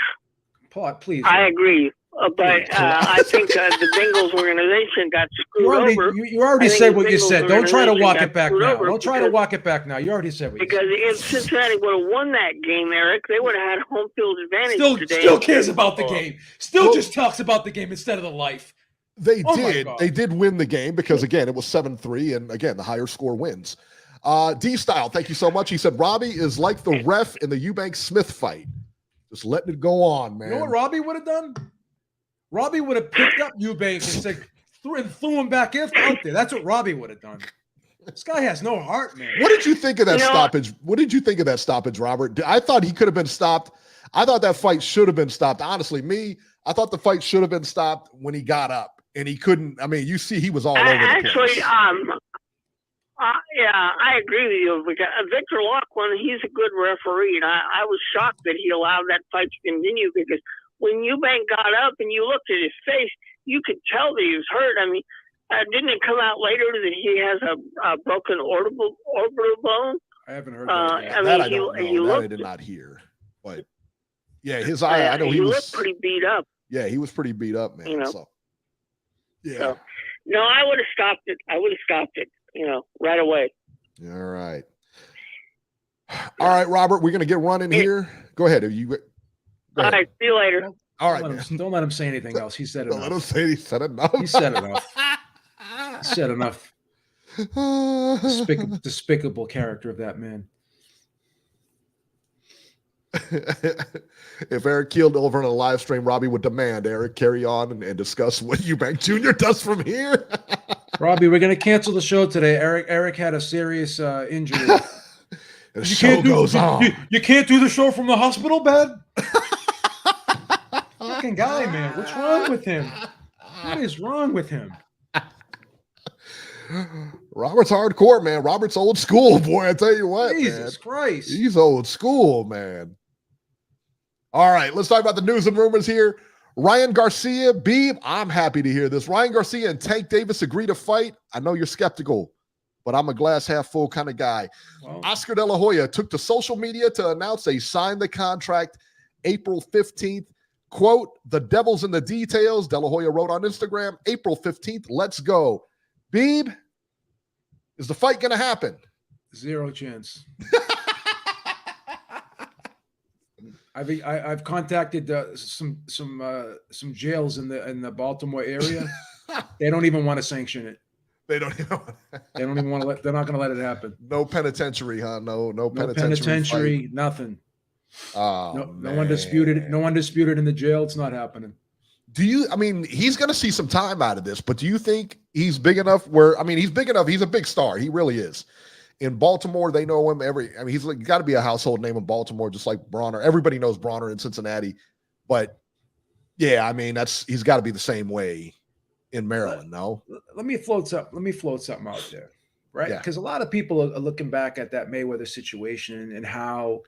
Speaker 2: Please.
Speaker 3: I agree. But I think the Bengals organization got screwed over.
Speaker 2: You already said what you said. Don't try to walk it back now. Don't try to walk it back now. You already said what you said.
Speaker 3: Because if Cincinnati would have won that game, Eric, they would have had home field advantage today.
Speaker 2: Still cares about the game. Still just talks about the game instead of the life.
Speaker 1: They did win the game because, again, it was 7-3, and, again, the higher score wins. D-Style, thank you so much. He said, Robbie is like the ref in the Eubank-Smith fight. Just letting it go on, man.
Speaker 2: You know what Robbie would have done? Robbie would have picked up Eubank and said, threw him back out there. That's what Robbie would have done. This guy has no heart, man.
Speaker 1: What did you think of that stoppage? What did you think of that stoppage, Robert? I thought he could have been stopped. I thought that fight should have been stopped. Honestly, I thought the fight should have been stopped when he got up, and he couldn't. I mean, you see, he was all over the place.
Speaker 3: Yeah, I agree with you. Because Victor Loughlin, he's a good referee, and I was shocked that he allowed that fight to continue, because when Eubank got up and you looked at his face, you could tell that he was hurt. I mean, didn't it come out later that he has a broken orbital bone?
Speaker 2: I haven't heard that.
Speaker 3: I mean,
Speaker 1: that I don't know. That I did not hear. But yeah, his eye. I know he
Speaker 3: looked pretty beat up.
Speaker 1: Yeah, he was pretty beat up, man. So yeah.
Speaker 3: So, no, I would have stopped it. Right away.
Speaker 1: All right. All right, Robert, we're going to get running here. Go ahead.
Speaker 3: All right, see you later.
Speaker 1: All right.
Speaker 2: Don't let him say anything else. He said enough.
Speaker 1: Don't let him say he said enough.
Speaker 2: He said enough. He said enough. Despicable character of that man.
Speaker 1: If Eric keeled over on a live stream, Robbie would demand Eric carry on and discuss what Eubank Jr. does from here.
Speaker 2: Robbie, we're going to cancel the show today. Eric had a serious injury.
Speaker 1: The show goes on.
Speaker 2: You can't do the show from the hospital bed? Fucking guy, man. What's wrong with him? What is wrong with him?
Speaker 1: Robert's hardcore, man. Robert's old school, boy. I tell you what,
Speaker 2: Jesus Christ.
Speaker 1: He's old school, man. All right, let's talk about the news and rumors here. Ryan Garcia, Beeb, I'm happy to hear this. Ryan Garcia and Tank Davis agree to fight. I know you're skeptical, but I'm a glass half full kind of guy. Well, Oscar De La Hoya took to social media to announce they signed the contract April 15th. Quote, the devil's in the details. De La Hoya wrote on Instagram, April 15th, let's go. Beeb, is the fight going to happen?
Speaker 2: 0 chance. I've contacted some jails in the Baltimore area. They don't even want to sanction it.
Speaker 1: They don't even
Speaker 2: want to let. They're not going to let it happen.
Speaker 1: No penitentiary, huh? No
Speaker 2: penitentiary. Fight. Nothing.
Speaker 1: Oh,
Speaker 2: no one disputed. No one disputed in the jail. It's not happening.
Speaker 1: I mean, he's going to see some time out of this, but do you think he's big enough he's big enough. He's a big star. He really is. In Baltimore, they know him he's got to be a household name in Baltimore, just like Bronner. Everybody knows Bronner in Cincinnati. But yeah, I mean, he's got to be the same way in Maryland, no?
Speaker 2: Let me float something out there, right? Because a lot of people are looking back at that Mayweather situation and how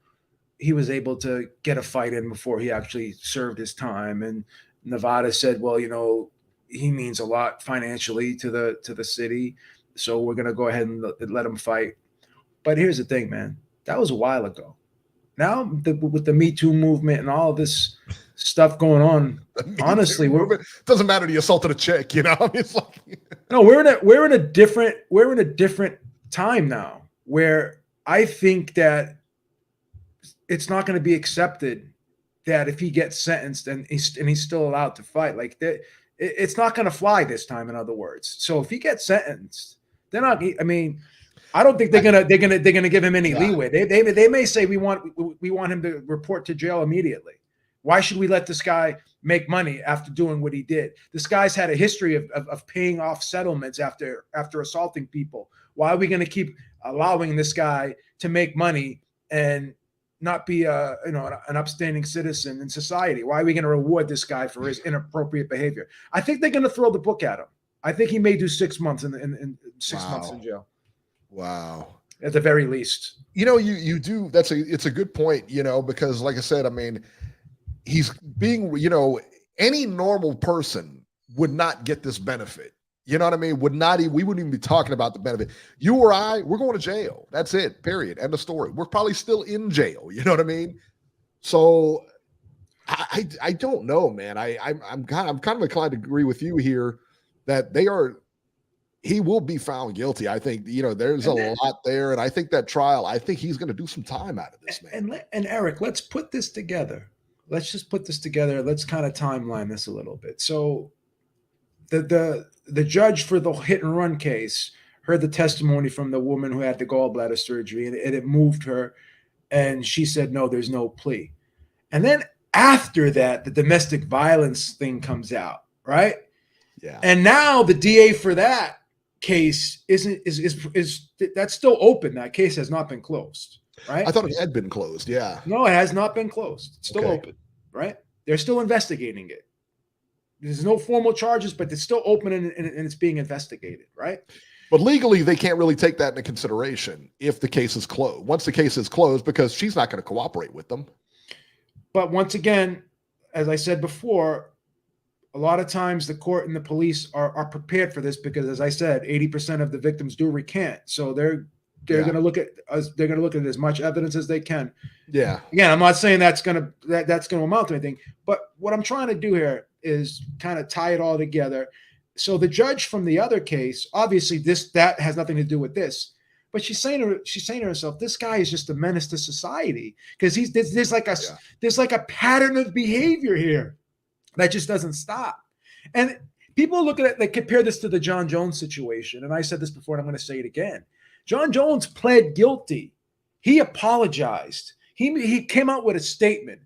Speaker 2: he was able to get a fight in before he actually served his time. And Nevada said, well, he means a lot financially to the city, so we're going to go ahead and let him fight. But here's the thing, man. That was a while ago. Now, with the Me Too movement and all this stuff going on, honestly,
Speaker 1: it doesn't matter if you assaulted a chick, It's like
Speaker 2: no, we're in a different time now, where I think that it's not going to be accepted that if he gets sentenced and he's still allowed to fight, like that, it's not going to fly this time. In other words, so if he gets sentenced, they're not. I mean, I don't think they're gonna give him any leeway. They may say we want him to report to jail immediately. Why should we let this guy make money after doing what he did? This guy's had a history of paying off settlements after assaulting people. Why are we going to keep allowing this guy to make money and not be an upstanding citizen in society? Why are we going to reward this guy for his inappropriate behavior? I think they're going to throw the book at him. I think he may do 6 months in 6 months in jail.
Speaker 1: Wow.
Speaker 2: At the very least.
Speaker 1: You do. It's a good point, because like I said, I mean, he's being, any normal person would not get this benefit. You know what I mean? We wouldn't even be talking about the benefit. You or I, we're going to jail. That's it. Period. End of story. We're probably still in jail. You know what I mean? So I don't know, man. I'm kind of inclined to agree with you here that he will be found guilty. I think, there's a lot there. And I think that trial, I think he's going to do some time out of this, man.
Speaker 2: And Eric, let's put this together. Let's just put this together. Let's kind of timeline this a little bit. So the judge for the hit and run case heard the testimony from the woman who had the gallbladder surgery, and it moved her. And she said, no, there's no plea. And then after that, the domestic violence thing comes out, right?
Speaker 1: Yeah.
Speaker 2: And now the DA for that case is that's still open. That case has not been closed, right?
Speaker 1: I thought it had been closed. Yeah.
Speaker 2: No, it has not been closed. It's still
Speaker 1: Okay.
Speaker 2: open, right? They're still investigating it. There's no formal charges, but it's still open and it's being investigated, right?
Speaker 1: But legally, they can't really take that into consideration if the case is closed. Once the case is closed, because she's not going to cooperate with them.
Speaker 2: But once again, as I said before, a lot of times the court and the police are prepared for this because, as I said, 80% of the victims do recant. So they're going to look at us. They're going to look at as much evidence as they can.
Speaker 1: Yeah.
Speaker 2: Again, I'm not saying that's going to amount to anything, but what I'm trying to do here is kind of tie it all together. So the judge from the other case, obviously that has nothing to do with this, but she's saying to herself, this guy is just a menace to society because there's like a pattern of behavior here that just doesn't stop. And people look at it, they compare this to the John Jones situation. And I said this before, and I'm going to say it again. John Jones pled guilty. He apologized. He came out with a statement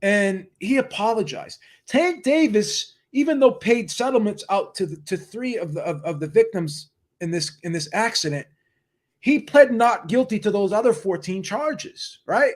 Speaker 2: and he apologized. Tank Davis, even though paid settlements out to three of the victims in this accident, he pled not guilty to those other 14 charges, right?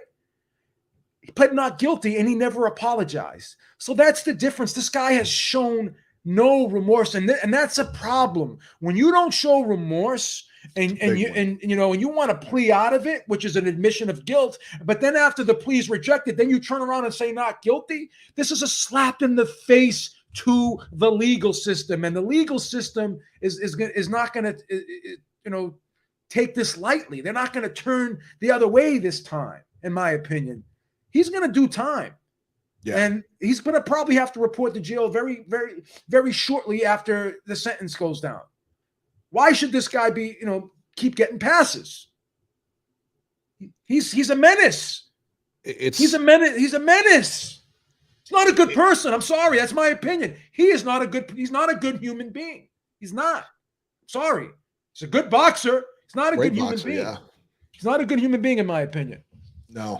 Speaker 2: He pled not guilty and he never apologized. So that's the difference. This guy has shown no remorse, and that's a problem. When you don't show remorse and you want to plea out of it, which is an admission of guilt, but then after the plea is rejected, then you turn around and say not guilty. This is a slap in the face to the legal system, and the legal system is not going to take this lightly. They're not going to turn the other way this time, in my opinion. He's going to do time. Yeah. And he's going to probably have to report to jail very, very, very shortly after the sentence goes down. Why should this guy keep getting passes? He's a menace. He's a menace. He's a menace. He's not a good person. I'm sorry. That's my opinion. He's not a good human being. He's not. Sorry. He's a good boxer. He's not a good human being. Yeah. He's not a good human being, in my opinion.
Speaker 1: No.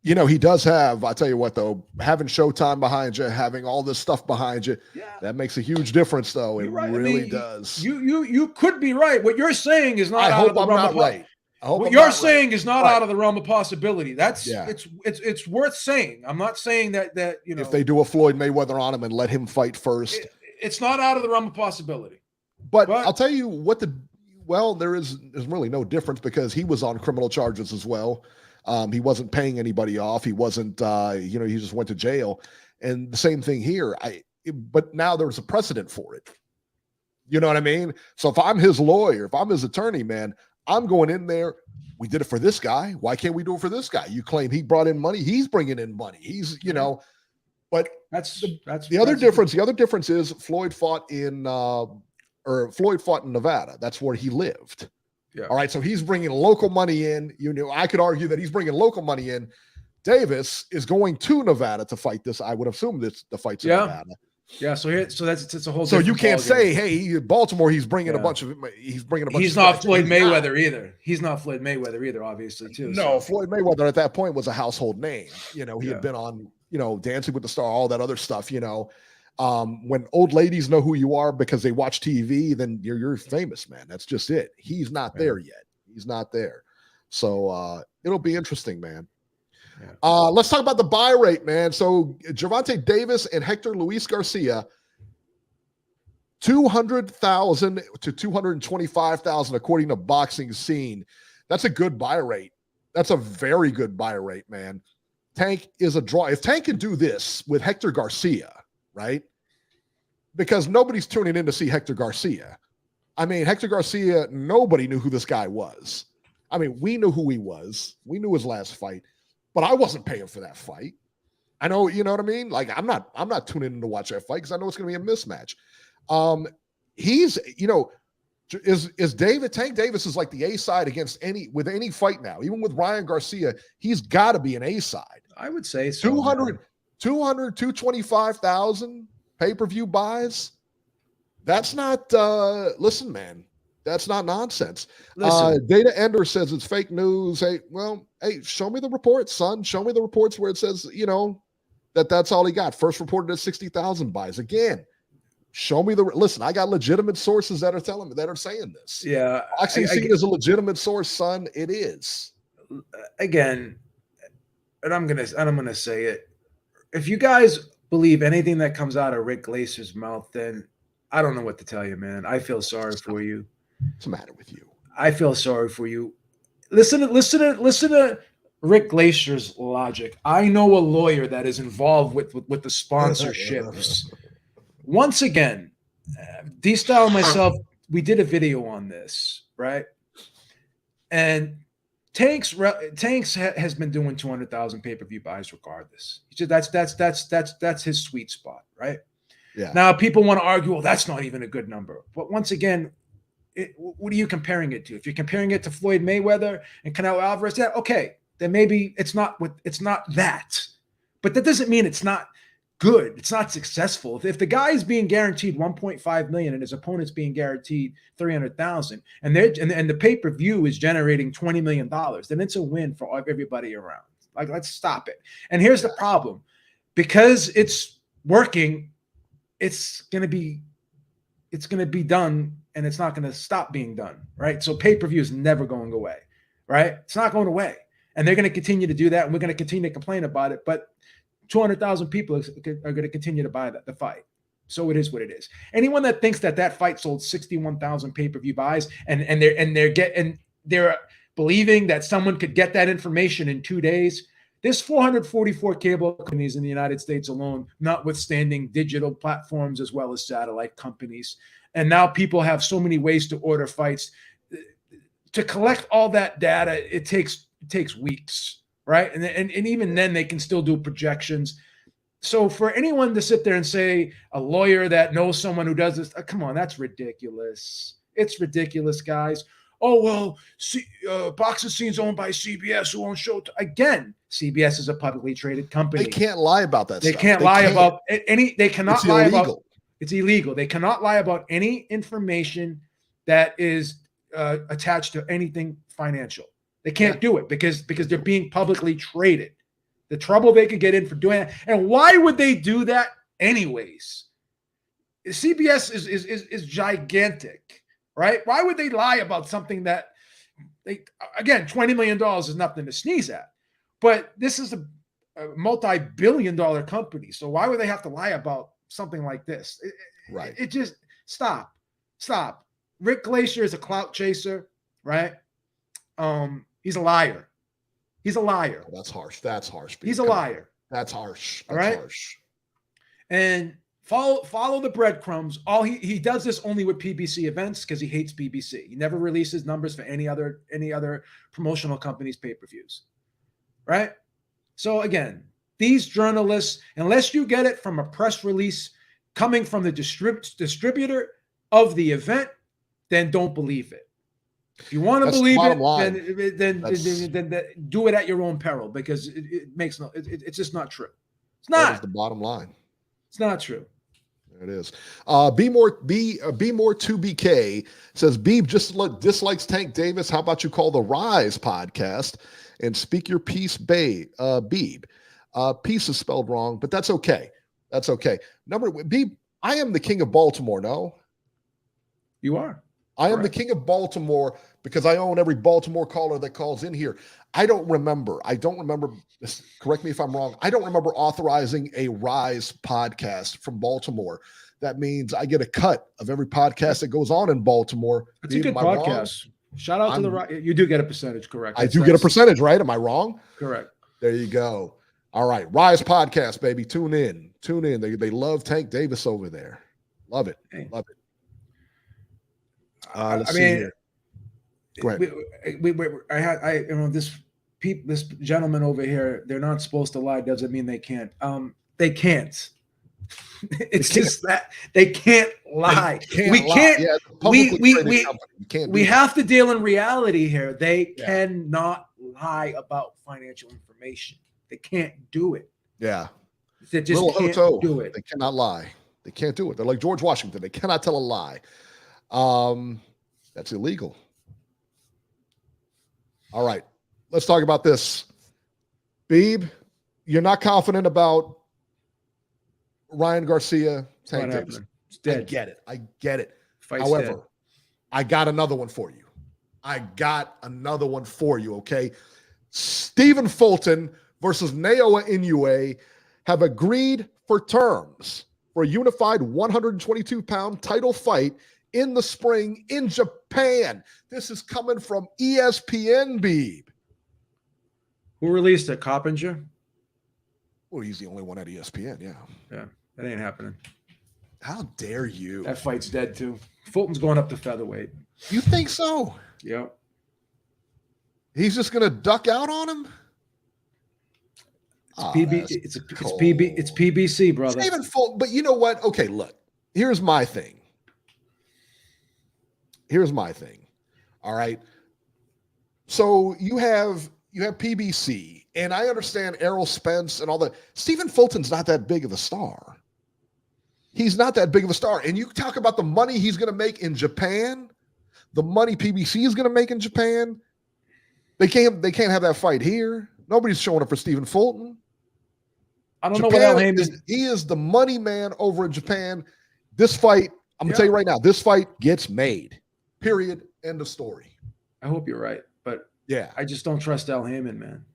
Speaker 1: He does have, I tell you what, though, having Showtime behind you, having all this stuff behind you, that makes a huge difference, though. It really does.
Speaker 2: You could be right. What you're saying is not out of the realm of
Speaker 1: right.
Speaker 2: What you're saying is not out of the realm of possibility. It's worth saying. I'm not saying that
Speaker 1: if they do a Floyd Mayweather on him and let him fight first,
Speaker 2: it's not out of the realm of possibility.
Speaker 1: But I'll tell you what there's really no difference because he was on criminal charges as well. He wasn't paying anybody off. He wasn't, he just went to jail. And the same thing here. But now there's a precedent for it. You know what I mean? So if I'm his lawyer, if I'm his attorney, man, I'm going in there. We did it for this guy. Why can't we do it for this guy? You claim he brought in money. He's bringing in money. He's, but that's the other difference. The other difference is Floyd fought in Nevada. That's where he lived. Yeah. All right. So he's bringing local money in. I could argue that he's bringing local money in. Davis is going to Nevada to fight this. I would assume the fight's in Nevada.
Speaker 2: Yeah. So that's a whole.
Speaker 1: So you can't say, hey, Baltimore, he's bringing a bunch of.
Speaker 2: He's not Floyd Mayweather either. He's not Floyd Mayweather either, obviously, too.
Speaker 1: No, Floyd Mayweather at that point was a household name. He had been on, Dancing with the Star, all that other stuff. When old ladies know who you are because they watch TV, then you're famous, man. That's just it. He's not there yet. He's not there. So it'll be interesting, man. Yeah. Let's talk about the buy rate, man. So Gervonta Davis and Hector Luis Garcia, 200,000 to 225,000 according to Boxing Scene. That's a good buy rate. That's a very good buy rate, man. Tank is a draw. If Tank can do this with Hector Garcia, right? Because nobody's tuning in to see Hector Garcia. I mean, Hector Garcia, nobody knew who this guy was. I mean, we knew who he was. We knew his last fight, but I wasn't paying for that fight. I know, you know what I mean? Like, I'm not tuning in to watch that fight because I know it's going to be a mismatch. He's, Tank Davis is like the A side with any fight now, even with Ryan Garcia, he's got to be an A side.
Speaker 2: I would say so.
Speaker 1: 225,000 pay-per-view buys. That's not, listen, man, that's not nonsense. Data Ender says it's fake news. Hey, show me the reports, son. Show me the reports where it says, that's all he got. First reported at 60,000 buys. Again, show me listen. I got legitimate sources that are saying this.
Speaker 2: Yeah,
Speaker 1: Boxing Scene is a legitimate source, son. It is.
Speaker 2: Again, and I'm gonna say it. If you guys believe anything that comes out of Rick Glacier's mouth, then I don't know what to tell you, man. I feel sorry for you.
Speaker 1: What's the matter with you?
Speaker 2: I feel sorry for you. Listen to Rick Glacier's logic. I know a lawyer that is involved with the sponsorships. Once again, D-Style and myself, we did a video on this, right? And Tanks has been doing 200,000 pay-per-view buys regardless. That's his sweet spot, right?
Speaker 1: Yeah.
Speaker 2: Now people want to argue, well, that's not even a good number. But once again, what are you comparing it to? If you're comparing it to Floyd Mayweather and Canelo Alvarez, yeah, okay, then maybe it's not that. But that doesn't mean it's not good. It's not successful. If the guy is being guaranteed 1.5 million and his opponent's being guaranteed 300,000, and the pay-per-view is generating $20 million, then it's a win for everybody around. Like, let's stop it. And here's the problem. Because it's working, it's gonna be done, and it's not gonna stop being done, right? So pay-per-view is never going away, right? It's not going away. And they're gonna continue to do that, and we're gonna continue to complain about it, but 200,000 people are going to continue to buy the fight. So it is what it is. Anyone that thinks that fight sold 61,000 pay-per-view buys and they're believing that someone could get that information in 2 days, there's 444 cable companies in the United States alone, notwithstanding digital platforms as well as satellite companies. And now people have so many ways to order fights. To collect all that data, it takes weeks. Right. And even then they can still do projections. So for anyone to sit there and say a lawyer that knows someone who does this, come on, that's ridiculous. It's ridiculous, guys. Oh, well, Boxing Scene's owned by CBS, who owns Showtime. Again, CBS is a publicly traded company.
Speaker 1: They can't lie about that
Speaker 2: stuff. They cannot lie about it's illegal. They cannot lie about any information that is attached to anything financial. They can't do it because they're being publicly traded. The trouble they could get in for doing that. And why would they do that anyways? CBS is gigantic, right? Why would they lie about something that again, $20 million is nothing to sneeze at. But this is a multi-billion-dollar company. So why would they have to lie about something like this?
Speaker 1: Right.
Speaker 2: It just stop. Rick Glacier is a clout chaser, right? He's a liar. He's a liar.
Speaker 1: That's harsh.
Speaker 2: He's a liar.
Speaker 1: That's harsh.
Speaker 2: All right.
Speaker 1: Harsh.
Speaker 2: And follow the breadcrumbs. He does this only with PBC events because he hates PBC. He never releases numbers for any other promotional company's pay-per-views. Right? So again, these journalists, unless you get it from a press release coming from the distributor of the event, then don't believe it. If you want to believe it, then do it at your own peril because it's just not true. It's not.
Speaker 1: That is the bottom line.
Speaker 2: It's not true.
Speaker 1: There it is. Be more 2BK says Beeb just dislikes Tank Davis. How about you call the Rise podcast and speak your piece, Beeb? Piece is spelled wrong, but that's okay. That's okay. Beeb, I am the king of Baltimore. No,
Speaker 2: you are.
Speaker 1: I am the king of Baltimore because I own every Baltimore caller that calls in here. I don't remember. Correct me if I'm wrong. I don't remember authorizing a Rise podcast from Baltimore. That means I get a cut of every podcast that goes on in Baltimore.
Speaker 2: It's a good podcast. Shout out to the Rise. You do get a percentage, correct?
Speaker 1: I do get a percentage, right? Am I wrong?
Speaker 2: Correct.
Speaker 1: There you go. All right. Rise podcast, baby. Tune in. They love Tank Davis over there. Love it.
Speaker 2: Hey.
Speaker 1: Love it. Let's see here. Go ahead.
Speaker 2: This gentleman over here, they're not supposed to lie. Doesn't mean they can't. They can't. It's just that they can't lie. We have to deal in reality here. They cannot lie about financial information. They can't do it.
Speaker 1: Yeah.
Speaker 2: They just can't do it.
Speaker 1: They cannot lie. They can't do it. They're like George Washington. They cannot tell a lie. That's illegal. All right. Let's talk about this. Beeb, you're not confident about Ryan Garcia, Tank
Speaker 2: Not
Speaker 1: Davis.
Speaker 2: happening. It's dead.
Speaker 1: I get it.
Speaker 2: Fight's
Speaker 1: However,
Speaker 2: dead.
Speaker 1: I got another one for you. Okay? Stephen Fulton versus Naoya Inoue have agreed for terms for a unified 122-pound title fight in the spring in Japan. This is coming from ESPN, Beeb.
Speaker 2: Who released it? Coppinger?
Speaker 1: Well, he's the only one at ESPN, yeah.
Speaker 2: Yeah, that ain't happening.
Speaker 1: How dare you?
Speaker 2: That fight's dead too. Fulton's going up to featherweight.
Speaker 1: You think so?
Speaker 2: Yep.
Speaker 1: He's just going to duck out on him?
Speaker 2: It's PBC, brother.
Speaker 1: Stephen Fulton, but you know what? Okay, look. Here's my thing. All right. So you have PBC, and I understand Errol Spence and all that. Stephen Fulton's not that big of a star. He's not that big of a star. And you talk about the money he's going to make in Japan, the money PBC is going to make in Japan. They can't have that fight here. Nobody's showing up for Stephen Fulton.
Speaker 2: I don't know what Al Heyman
Speaker 1: is. He is the money man over in Japan. This fight, I'm going to tell you right now, this fight gets made. Period. End of story.
Speaker 2: I hope you're right, but
Speaker 1: yeah,
Speaker 2: I just don't trust Al Heyman, man.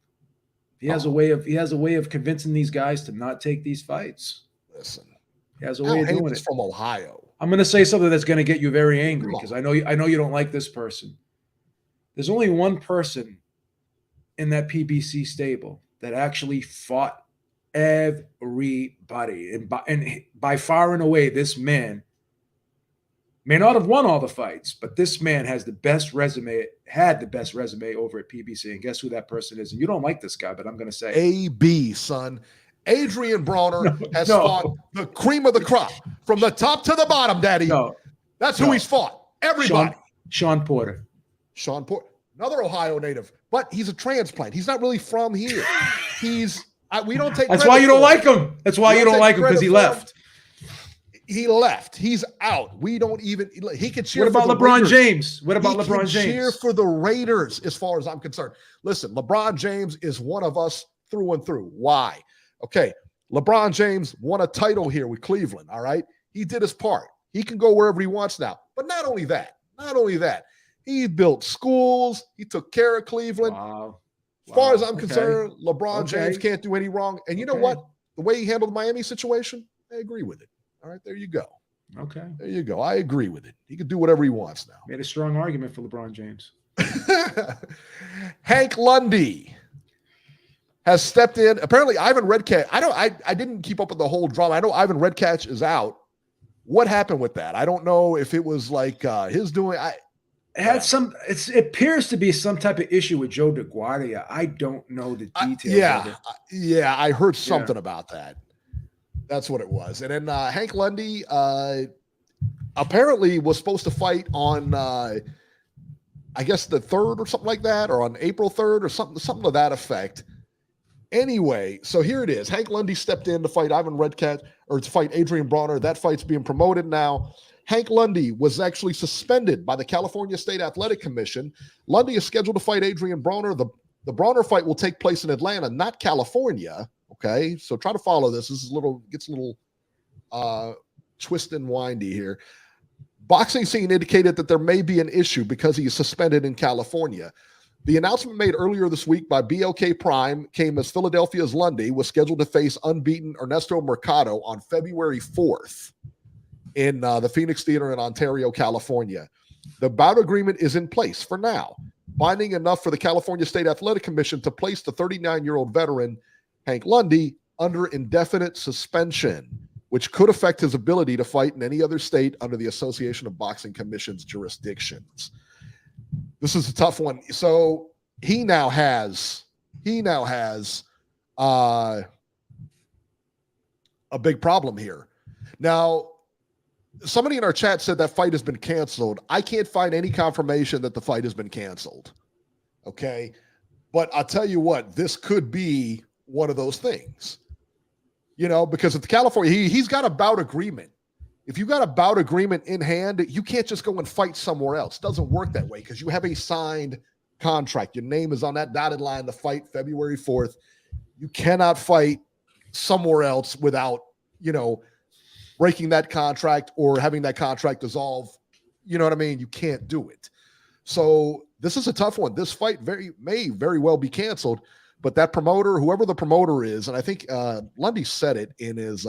Speaker 2: He has a way of convincing these guys to not take these fights.
Speaker 1: Listen,
Speaker 2: he has a way of doing it.
Speaker 1: From Ohio.
Speaker 2: I'm going to say something that's going to get you very angry because I know you don't like this person. There's only one person in that PBC stable that actually fought everybody, and by far and away, this man may not have won all the fights, but this man had the best resume over at PBC. And guess who that person is? And you don't like this guy, but I'm going to say
Speaker 1: AB, son. Adrian Brawner has fought the cream of the crop from the top to the bottom, Daddy. That's who he's fought. Everybody.
Speaker 2: Sean Porter.
Speaker 1: Another Ohio native, but he's a transplant. He's not really from here. We don't take.
Speaker 2: That's why you don't like him. That's why you don't like him, because he left.
Speaker 1: He left. He's out. We don't even. He could cheer.
Speaker 2: What about LeBron James? What about LeBron James?
Speaker 1: Cheer for the Raiders, as far as I'm concerned. Listen, LeBron James is one of us through and through. Why? Okay, LeBron James won a title here with Cleveland. All right, he did his part. He can go wherever he wants now. But not only that. He built schools. He took care of Cleveland.
Speaker 2: Wow.
Speaker 1: As far as I'm concerned, LeBron James can't do any wrong. And you know what? The way he handled the Miami situation, I agree with it. All right, there you go.
Speaker 2: Okay.
Speaker 1: There you go. I agree with it. He can do whatever he wants now.
Speaker 2: Made a strong argument for LeBron James.
Speaker 1: Hank Lundy has stepped in. Apparently, Ivan Redkach. I didn't keep up with the whole drama. I know Ivan Redkach is out. What happened with that? I don't know if it was like his doing.
Speaker 2: It appears to be some type of issue with Joe DeGuardia. I don't know the details of it.
Speaker 1: I heard something about that. That's what it was. And then Hank Lundy apparently was supposed to fight on, I guess, the 3rd or something like that, or on April 3rd or something to that effect. Anyway, so here it is. Hank Lundy stepped in to fight Ivan Redkach, or to fight Adrian Brawner. That fight's being promoted now. Hank Lundy was actually suspended by the California State Athletic Commission. Lundy is scheduled to fight Adrian Brawner. The Brawner fight will take place in Atlanta, not California. Okay, so try to follow this. This is gets a little twisted and windy here. Boxing Scene indicated that there may be an issue because he is suspended in California. The announcement made earlier this week by BLK Prime came as Philadelphia's Lundy was scheduled to face unbeaten Ernesto Mercado on February 4th in the Phoenix Theater in Ontario, California. The bout agreement is in place for now, binding enough for the California State Athletic Commission to place the 39-year-old veteran Hank Lundy under indefinite suspension, which could affect his ability to fight in any other state under the Association of Boxing Commission's jurisdictions. This is a tough one. So he now has a big problem here. Now, somebody in our chat said that fight has been canceled. I can't find any confirmation that the fight has been canceled. Okay. But I'll tell you what, this could be one of those things, because if the California, he's got a bout agreement. If you got a bout agreement in hand, you can't just go and fight somewhere else. It doesn't work that way because you have a signed contract. Your name is on that dotted line to fight February 4th. You cannot fight somewhere else without breaking that contract or having that contract dissolve. You know what I mean? You can't do it. So this is a tough one. This fight may very well be canceled, but that promoter, whoever the promoter is, and I think Lundy said it in his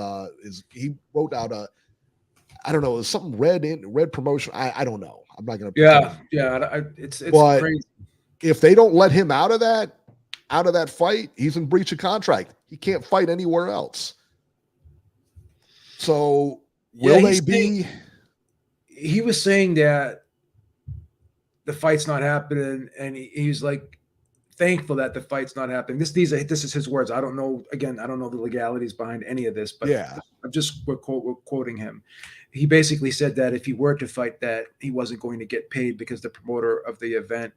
Speaker 1: he wrote out I don't know, something red promotion. I don't know. I'm not going
Speaker 2: to. It's crazy.
Speaker 1: If they don't let him out of that fight, he's in breach of contract. He can't fight anywhere else. So will they be?
Speaker 2: He was saying that the fight's not happening, and he's like thankful that the fight's not happening. This is his words. I don't know. Again, I don't know the legalities behind any of this, but I'm just we're quoting him. He basically said that if he were to fight, that he wasn't going to get paid because the promoter of the event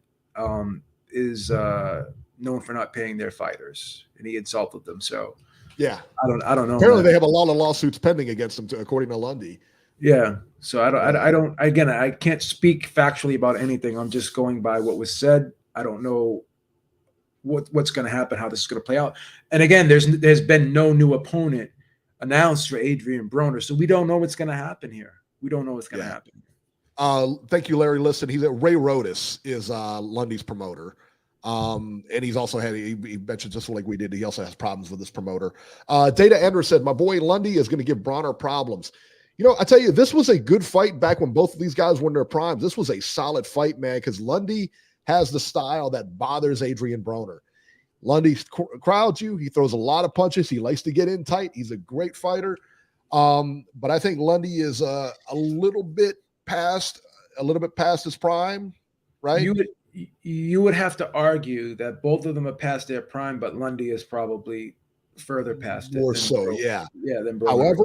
Speaker 2: is known for not paying their fighters, and he insulted them. So I don't know.
Speaker 1: Apparently, they have a lot of lawsuits pending against him, according to Lundy.
Speaker 2: Yeah. So I can't speak factually about anything. I'm just going by what was said. I don't know what's going to happen, how this is going to play out. And again, there's been no new opponent announced for Adrian Broner, so we don't know what's going to happen here. We don't know what's going to happen.
Speaker 1: Thank you, Larry. Listen, Ray Rodas is Lundy's promoter. And he's also he mentioned, just like we did, he also has problems with this promoter. Data Ender said, my boy Lundy is going to give Broner problems. I tell you, this was a good fight back when both of these guys were in their primes. This was a solid fight, man, because Lundy has the style that bothers Adrian Broner. Lundy crowds you. He throws a lot of punches. He likes to get in tight. He's a great fighter. But I think Lundy is a little bit past his prime, right?
Speaker 2: You would have to argue that both of them are past their prime, but Lundy is probably further past it.
Speaker 1: More so, yeah.
Speaker 2: Than Broner.
Speaker 1: However,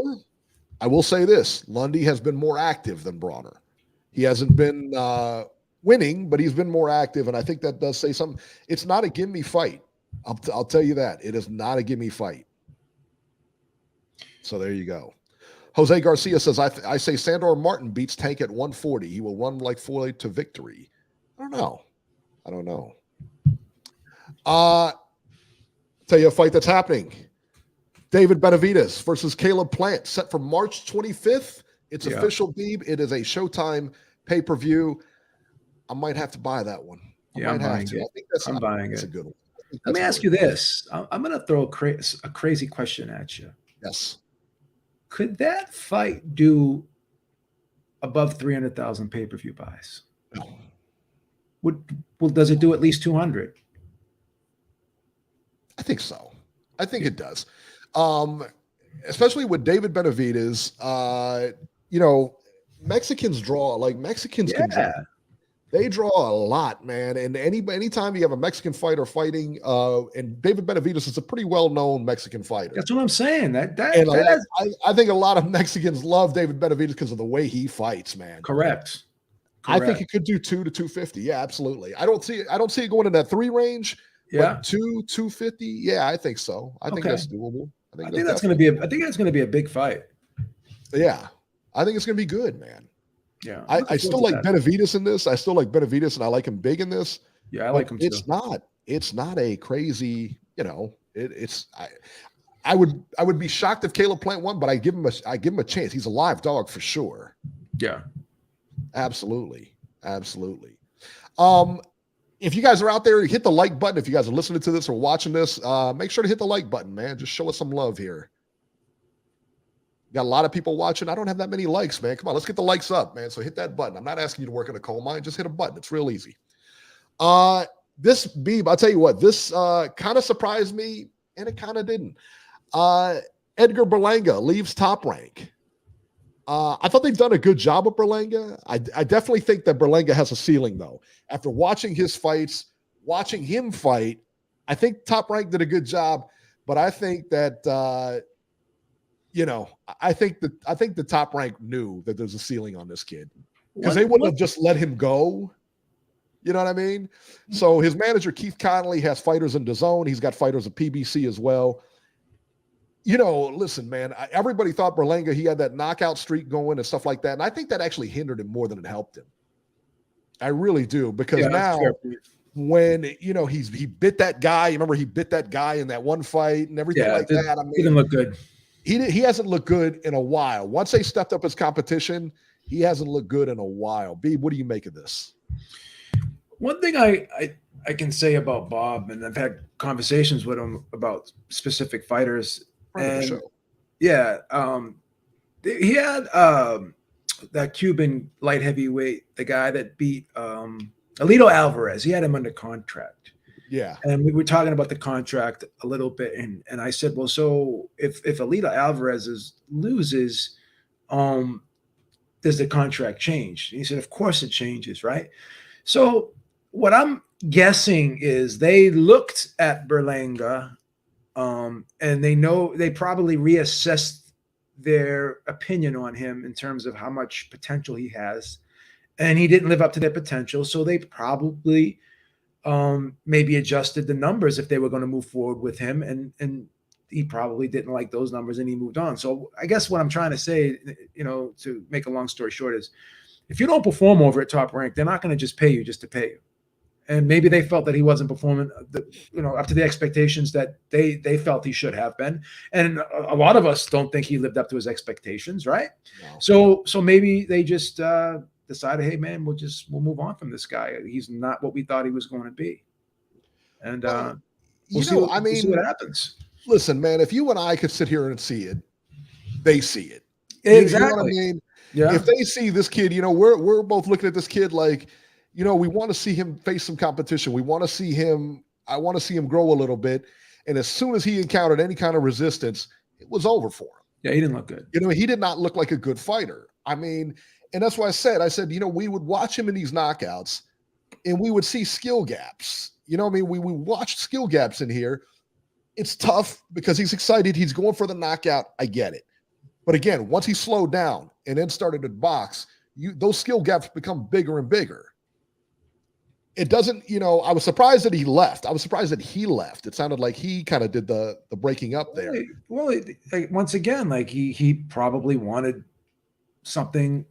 Speaker 1: I will say this: Lundy has been more active than Broner. He hasn't been winning, but he's been more active, and I think that does say something. It's not a gimme fight. I'll tell you that. It is not a gimme fight. So there you go. Jose Garcia says, I say Sandor Martin beats Tank at 140. He will run like Floyd to victory. I don't know. Tell you a fight that's happening. David Benavidez versus Caleb Plant, set for March 25th. It's official, Beeb. It is a Showtime pay-per-view. I might have to buy that one.
Speaker 2: I'm buying it.
Speaker 1: I think that's a good one.
Speaker 2: Let me ask you this. I'm going to throw a crazy question at you.
Speaker 1: Yes.
Speaker 2: Could that fight do above 300,000 pay-per-view buys?
Speaker 1: No.
Speaker 2: Does it do at least 200?
Speaker 1: I think so. I think it does. Especially with David Benavidez, Mexicans draw. Can draw. They draw a lot, man. And anytime you have a Mexican fighter fighting, and David Benavidez is a pretty well-known Mexican fighter.
Speaker 2: That's what I'm saying. I
Speaker 1: think a lot of Mexicans love David Benavidez because of the way he fights, man.
Speaker 2: Correct.
Speaker 1: I think he could do 2 to 250. Yeah, absolutely. I don't see it going in that 3 range.
Speaker 2: Yeah,
Speaker 1: 250. Yeah, I think so. I think that's doable.
Speaker 2: I think that's going to be a big fight.
Speaker 1: Yeah, I think it's going to be good, man.
Speaker 2: Yeah,
Speaker 1: I still like Benavidez in this. I still like Benavidez, and I like him big in this.
Speaker 2: Yeah, I like him too.
Speaker 1: It's not a crazy. I would be shocked if Caleb Plant won, but I give him a chance. He's a live dog for sure.
Speaker 2: Yeah,
Speaker 1: absolutely. If you guys are out there, hit the like button. If you guys are listening to this or watching this, make sure to hit the like button, man. Just show us some love here. Got a lot of people watching. I don't have that many likes, man. Come on, let's get the likes up, man. So hit that button. I'm not asking you to work in a coal mine. Just hit a button. It's real easy. This Beeb, I'll tell you what, this kind of surprised me, and it kind of didn't. Edgar Berlanga leaves Top Rank. I thought they've done a good job with Berlanga. I definitely think that Berlanga has a ceiling, though. After watching his fights, watching him fight, I think Top Rank did a good job. But I think that I think the Top Rank knew that there's a ceiling on this kid, because they wouldn't have just let him go. You know what I mean? So his manager, Keith Connolly, has fighters in DAZN. He's got fighters at PBC as well. Listen, man, everybody thought Berlanga, he had that knockout streak going and stuff like that. And I think that actually hindered him more than it helped him. I really do, because now when, he bit that guy, remember he bit that guy in that one fight and everything like that. I mean,
Speaker 2: he didn't look good.
Speaker 1: he hasn't looked good in a while. Once they stepped up his competition, he hasn't looked good in a while. B, what do you make of this?
Speaker 2: One thing I can say about Bob, and I've had conversations with him about specific fighters. And yeah, he had that Cuban light heavyweight, the guy that beat Alito Alvarez. He had him under contract.
Speaker 1: Yeah.
Speaker 2: And we were talking about the contract a little bit. And I said, well, so if Alito Alvarez loses, does the contract change? And he said, of course it changes, right? So what I'm guessing is they looked at Berlanga, and they probably reassessed their opinion on him in terms of how much potential he has, and he didn't live up to their potential. So they probably maybe adjusted the numbers if they were going to move forward with him, and he probably didn't like those numbers and he moved on. So I guess what I'm trying to say, to make a long story short, is if you don't perform over at Top Rank, they're not going to just pay you just to pay you. And maybe they felt that he wasn't performing, up to the expectations that they felt he should have been. And a lot of us don't think he lived up to his expectations, right? No. So maybe they just decided, hey man, we'll move on from this guy. He's not what we thought he was going to be. And we'll see what happens.
Speaker 1: Listen, man, if you and I could sit here and see it, they see it.
Speaker 2: Exactly.
Speaker 1: You know what I mean?
Speaker 2: Yeah.
Speaker 1: If they see this kid, we're both looking at this kid like, we want to see him face some competition. I want to see him grow a little bit. And as soon as he encountered any kind of resistance, it was over for him.
Speaker 2: Yeah, he didn't look good.
Speaker 1: He did not look like a good fighter. I mean, and that's why I said, we would watch him in these knockouts and we would see skill gaps. We watch skill gaps in here. It's tough because he's excited. He's going for the knockout. I get it. But again, once he slowed down and then started to box, those skill gaps become bigger and bigger. It doesn't, I was surprised that he left. It sounded like he kind of did the breaking up there.
Speaker 2: Well, once again, like he probably wanted something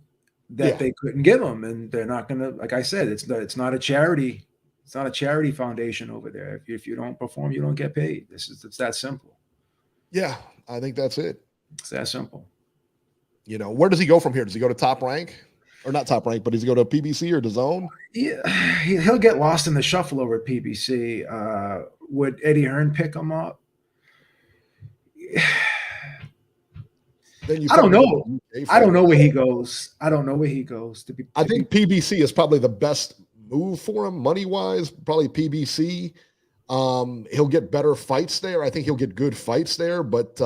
Speaker 2: that they couldn't give him, and they're not going to, like I said, it's not a charity. It's not a charity foundation over there. If you don't perform, you don't get paid. It's that simple.
Speaker 1: Yeah, I think that's it.
Speaker 2: It's that simple.
Speaker 1: Where does he go from here? Does he go to Top Rank? Or not Top Rank, but does he go to PBC or DAZN?
Speaker 2: Yeah, he'll get lost in the shuffle over at PBC. Would Eddie Hearn pick him up? I don't know. I don't know where he goes. I think
Speaker 1: PBC is probably the best move for him money-wise. Probably PBC. He'll get better fights there. I think he'll get good fights there, but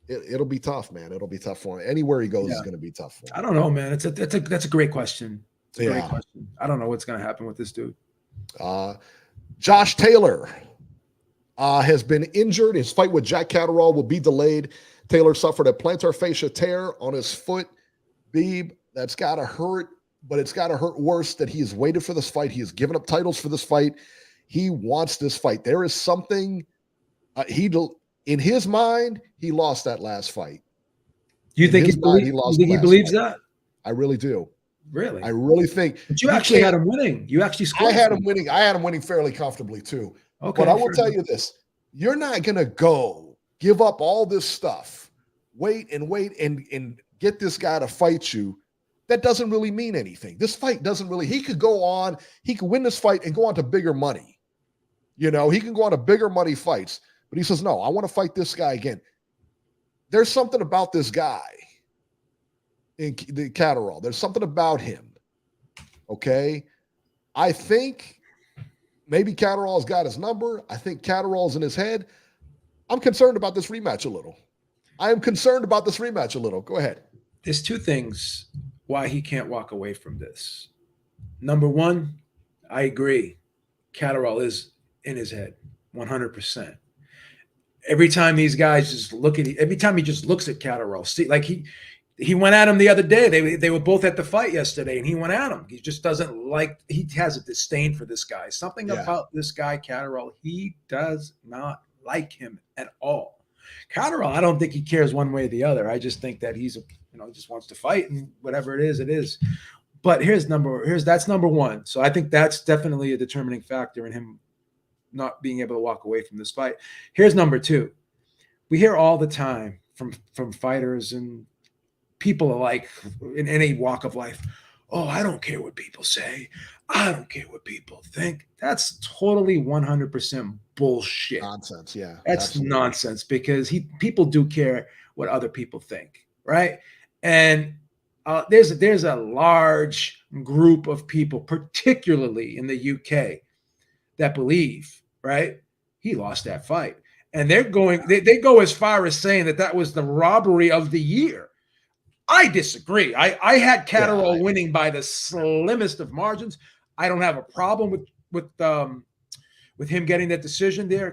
Speaker 1: it'll be tough, man. It'll be tough for him. Anywhere he goes is going to be tough for him.
Speaker 2: I don't know, man. That's a great question. It's a
Speaker 1: great
Speaker 2: question. I don't know what's going to happen with this dude.
Speaker 1: Josh Taylor has been injured. His fight with Jack Catterall will be delayed. Taylor suffered a plantar fascia tear on his foot. Beeb, that's got to hurt, but it's got to hurt worse that he has waited for this fight. He has given up titles for this fight. He wants this fight. There is something in his mind, he lost that last fight.
Speaker 2: You think he believes that?
Speaker 1: I really do.
Speaker 2: Really?
Speaker 1: I really think.
Speaker 2: But you actually had him winning. You actually scored.
Speaker 1: I had him winning fairly comfortably too.
Speaker 2: Okay.
Speaker 1: But I will tell you this. You're not going to go give up all this stuff, wait and get this guy to fight you. That doesn't really mean anything. This fight doesn't really, he could win this fight and go on to bigger money. He can go on to bigger money fights. But he says, no, I want to fight this guy again. There's something about this guy in the Catterall. There's something about him. Okay. I think maybe Catterall's got his number. I think Catterall's in his head. I'm concerned about this rematch a little. Go ahead.
Speaker 2: There's two things why he can't walk away from this. Number one, I agree. Catterall is in his head 100%. Every time these guys every time he just looks at Catterall, see, like he went at him the other day. They were both at the fight yesterday, and he went at him. He just doesn't like. He has a disdain for this guy. Something about this guy Catterall. He does not like him at all. Catterall, I don't think he cares one way or the other. I just think that he's just wants to fight, and whatever it is, it is. But that's number one. So I think that's definitely a determining factor in him not being able to walk away from this fight. Here's number two. We hear all the time from fighters and people alike in any walk of life. Oh, I don't care what people say. I don't care what people think. That's totally 100% bullshit.
Speaker 1: Nonsense. Yeah.
Speaker 2: That's
Speaker 1: absolutely.
Speaker 2: nonsense, because people do care what other people think, right? And there's a large group of people, particularly in the UK, that believe, right, he lost that fight, and they go as far as saying that was the robbery of the year. I disagree. I had Catterall winning by the slimmest of margins. I don't have a problem with him getting that decision there.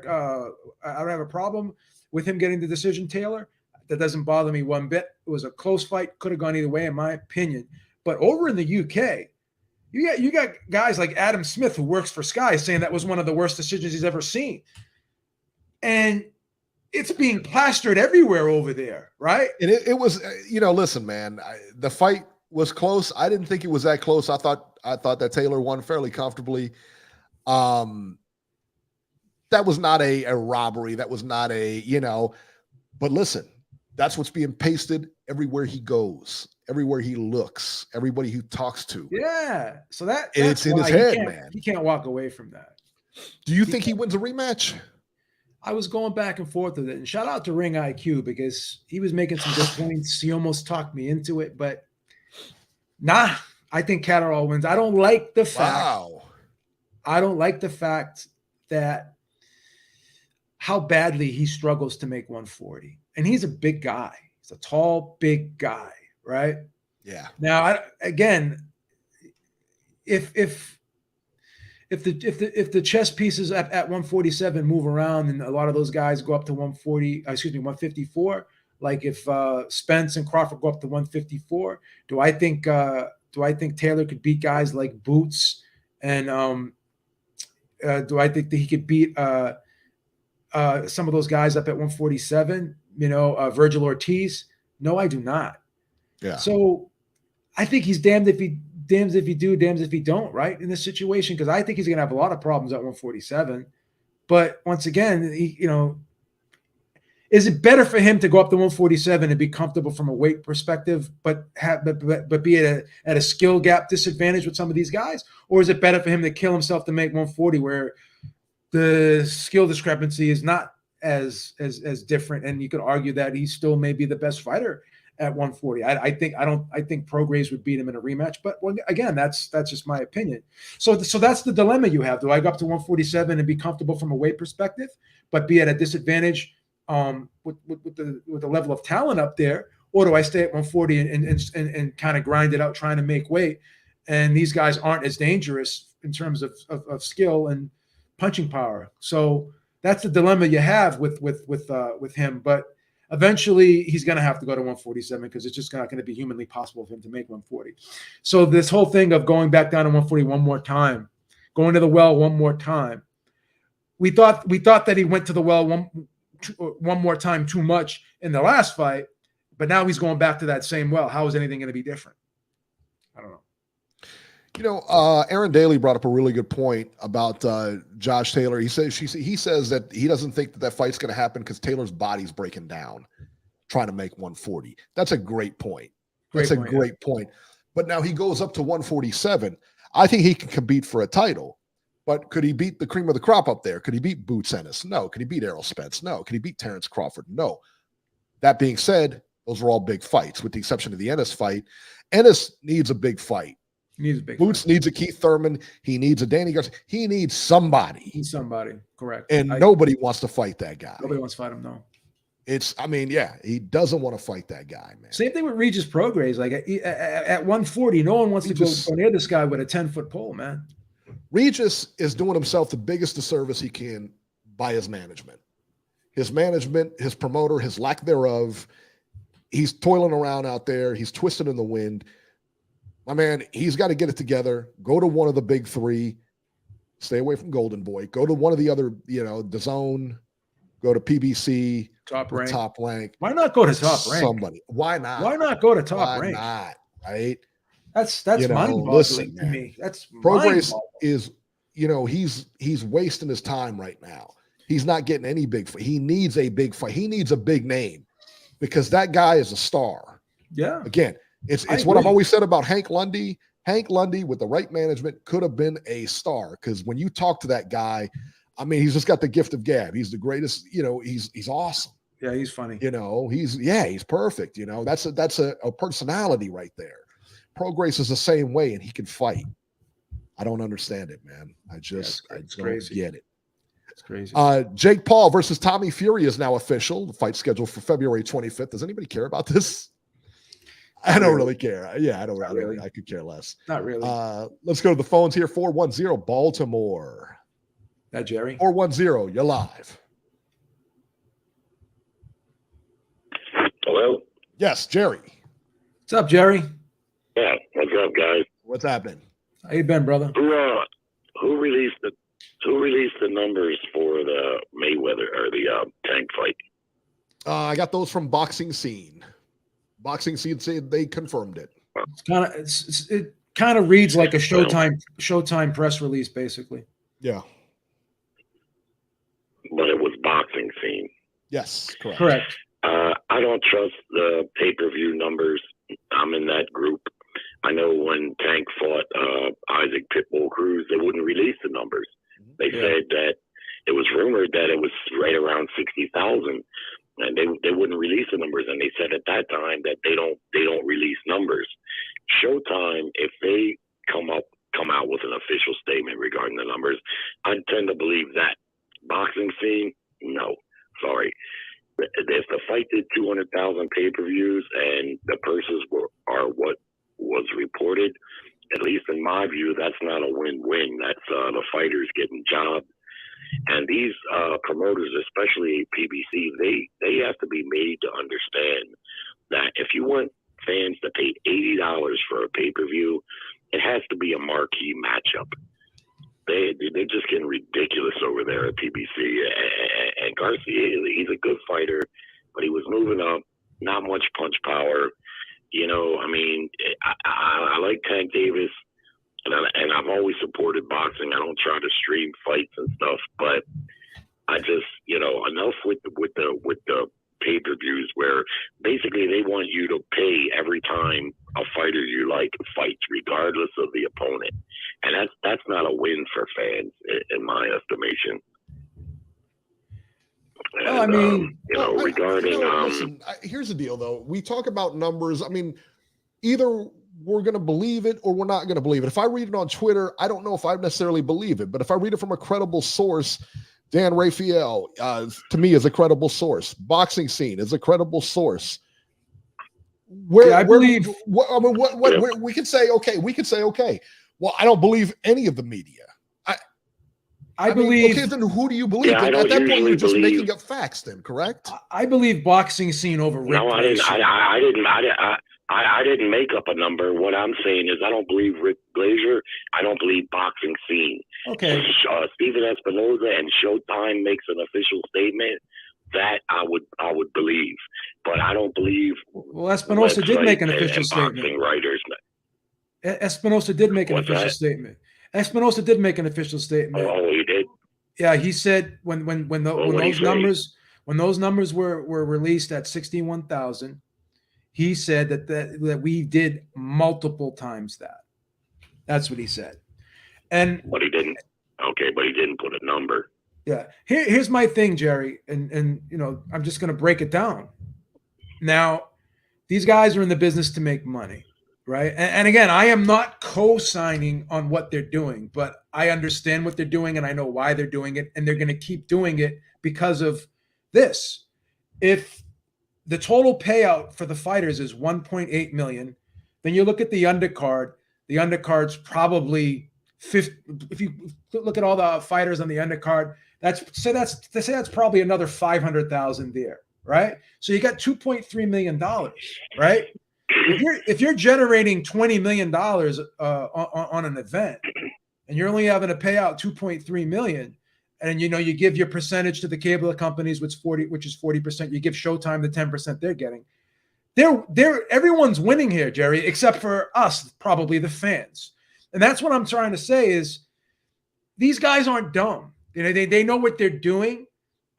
Speaker 2: I don't have a problem with him getting the decision, Taylor. That doesn't bother me one bit. It was a close fight. Could have gone either way, in my opinion. But over in the UK, you got guys like Adam Smith, who works for Sky, saying that was one of the worst decisions he's ever seen. And it's being plastered everywhere over there, right?
Speaker 1: And it was, listen, man, the fight was close. I didn't think it was that close. I thought that Taylor won fairly comfortably. That was not a robbery. That was not but listen, that's what's being pasted everywhere he goes, everywhere he looks, everybody he talks to.
Speaker 2: Yeah. So
Speaker 1: it's in his head, man.
Speaker 2: He can't walk away from that.
Speaker 1: Do you think he wins a rematch?
Speaker 2: I was going back and forth with it, and shout out to Ring IQ, because he was making some good points. He almost talked me into it, but nah, I think Catterall wins. I don't like the fact.
Speaker 1: Wow.
Speaker 2: I don't like the fact that how badly he struggles to make 140, and he's a big guy. He's a tall, big guy, right?
Speaker 1: Yeah.
Speaker 2: Now, again, if the chess pieces at 147 move around, and a lot of those guys go up to 154, like if Spence and Crawford go up to 154, do I think Taylor could beat guys like Boots, and do I think that he could beat some of those guys up at 147? Virgil Ortiz? No, I do not.
Speaker 1: Yeah.
Speaker 2: So I think he's damned if he do, damned if he don't, right, in this situation, because I think he's going to have a lot of problems at 147. But once again, is it better for him to go up to 147 and be comfortable from a weight perspective, but be at a skill gap disadvantage with some of these guys, or is it better for him to kill himself to make 140, where the skill discrepancy is not as different, and you could argue that he still may be the best fighter at 140. I think Prograis would beat him in a rematch, but again, that's just my opinion. So that's the dilemma you have. Do I go up to 147 and be comfortable from a weight perspective, but be at a disadvantage with the level of talent up there, or do I stay at 140 and kind of grind it out trying to make weight? And these guys aren't as dangerous in terms of skill and punching power. So that's the dilemma you have with him. But eventually, he's going to have to go to 147, because it's just not going to be humanly possible for him to make 140. So this whole thing of going back down to 140 one more time, going to the well one more time, we thought that he went to the well one more time too much in the last fight, but now he's going back to that same well. How is anything going to be different? I don't know.
Speaker 1: Aaron Daly brought up a really good point about Josh Taylor. He says that he doesn't think that fight's going to happen because Taylor's body's breaking down trying to make 140. That's a great point. Great point. But now he goes up to 147. I think he can compete for a title, but could he beat the cream of the crop up there? Could he beat Boots Ennis? No. Could he beat Errol Spence? No. Could he beat Terrence Crawford? No. That being said, those are all big fights, with the exception of the Ennis fight. Ennis needs a big fight. Boots needs a Keith Thurman. He needs a Danny Garcia. He needs somebody.
Speaker 2: Correct.
Speaker 1: And nobody wants to fight that guy.
Speaker 2: Nobody wants to fight him, no.
Speaker 1: He doesn't want to fight that guy, man.
Speaker 2: Same thing with Regis Prograis. Like at 140, no one wants to go near this guy with a 10-foot pole, man.
Speaker 1: Regis is doing himself the biggest disservice he can by his management. His management, his promoter, his lack thereof. He's toiling around out there. He's twisted in the wind. My man, he's got to get it together. Go to one of the big three. Stay away from Golden Boy. Go to one of the other, DAZN. Go to PBC.
Speaker 2: Top rank.
Speaker 1: Why
Speaker 2: not go to Top Rank?
Speaker 1: Somebody. Why not?
Speaker 2: Why not go to Top Rank?
Speaker 1: Why not? Right?
Speaker 2: That's mind-boggling to me. That's
Speaker 1: Prograis is, he's wasting his time right now. He's not getting any big fight. He needs a big fight. He needs a big name because that guy is a star.
Speaker 2: Yeah.
Speaker 1: Again, it's what I've always said about Hank Lundy. Hank Lundy, with the right management, could have been a star, because when you talk to that guy, I mean, he's just got the gift of gab. He's the greatest. He's awesome.
Speaker 2: Yeah, he's funny.
Speaker 1: He's perfect. That's a personality right there. Prograis is the same way, and he can fight. I don't understand it, man. I don't get it.
Speaker 2: It's crazy.
Speaker 1: Jake Paul versus Tommy Fury is now official. The fight scheduled for February 25th. Does anybody care about this? I don't really care. Yeah, I don't really. I could care less.
Speaker 2: Not really.
Speaker 1: Let's go to the phones here. 410 Baltimore.
Speaker 2: That Jerry.
Speaker 1: 410. You're live.
Speaker 4: Hello?
Speaker 1: Yes, Jerry.
Speaker 2: What's up, Jerry?
Speaker 4: Yeah, what's up, guys?
Speaker 1: What's happening?
Speaker 2: How you been, brother?
Speaker 4: Who released the numbers for the Mayweather or the Tank fight?
Speaker 1: I got those from Boxing Scene. Boxing Scene said they confirmed it.
Speaker 2: It kind of reads like a Showtime press release, basically.
Speaker 1: Yeah.
Speaker 4: But it was Boxing Scene.
Speaker 1: Yes, correct.
Speaker 2: Correct.
Speaker 4: I don't trust the pay-per-view numbers. I'm in that group. I know when Tank fought Isaac Pitbull Cruz, they wouldn't release the numbers. They said that it was rumored that it was right around 60,000, and they wouldn't release the numbers. And they said at that time that they don't release numbers. Showtime, if they come out with an official statement regarding the numbers, I tend to believe that. Boxing Scene, no, sorry. If the fight did 200,000 pay-per-views and the purses are what was reported, at least in my view, that's not a win-win. That's the fighters getting jobs. And these promoters, especially PBC, they have to be made to understand that if you want fans to pay $80 for a pay-per-view, it has to be a marquee matchup. They're just getting ridiculous over there at PBC. And Garcia, he's a good fighter, but he was moving up, not much punch power. I mean, I like Tank Davis, and I've always supported boxing. I don't try to stream fights and stuff, but I just, enough with the pay-per-views where basically they want you to pay every time a fighter you like fights, regardless of the opponent. And that's not a win for fans, in my estimation. And,
Speaker 2: Well, I mean,
Speaker 4: regarding
Speaker 1: listen, here's the deal, though. We talk about numbers. I mean, either we're going to believe it or we're not going to believe it. If I read it on Twitter, I don't know if I necessarily believe it. But if I read it from a credible source, Dan Raphael, to me, is a credible source. Boxing Scene is a credible sourse.
Speaker 2: I believe.
Speaker 1: We could say, okay. Well, I don't believe any of the media. I
Speaker 2: believe.
Speaker 1: Okay, then who do you believe?
Speaker 4: Yeah,
Speaker 1: At that point, you're just making up facts. Then, correct?
Speaker 2: I believe Boxing Scene over Rick.
Speaker 4: No, I didn't make up a number. What I'm saying is I don't believe Rick Glazier. I don't believe Boxing Scene.
Speaker 2: Okay.
Speaker 4: Steven Espinoza and Showtime makes an official statement. That I would believe, but I don't believe.
Speaker 2: Well, Espinoza did make an official statement.
Speaker 4: Boxing writers.
Speaker 2: Espinoza did make an official statement. Espinoza did make an official statement.
Speaker 4: Oh, he did.
Speaker 2: Yeah, he said when those numbers were released at 61,000, he said that we did multiple times that. That's what he said.
Speaker 4: But he didn't. Okay, but he didn't put a number.
Speaker 2: Yeah. Here's my thing, Jerry, and I'm just going to break it down. Now, these guys are in the business to make money, right? And again, I am not co-signing on what they're doing, but I understand what they're doing and I know why they're doing it, and they're going to keep doing it because of this. If the total payout for the fighters is 1.8 million, then you look at the undercard. The undercard's probably 50. If you look at all the fighters on the undercard, that's probably another 500,000 there, right? So you got $2.3 million, right? If you're generating $20 million on an event, and you're only having to pay out 2.3 million, and you give your percentage to the cable companies, which is 40%, you give Showtime the 10% they're getting. Everyone's winning here, Jerry, except for us, probably the fans. And that's what I'm trying to say is these guys aren't dumb. They know what they're doing.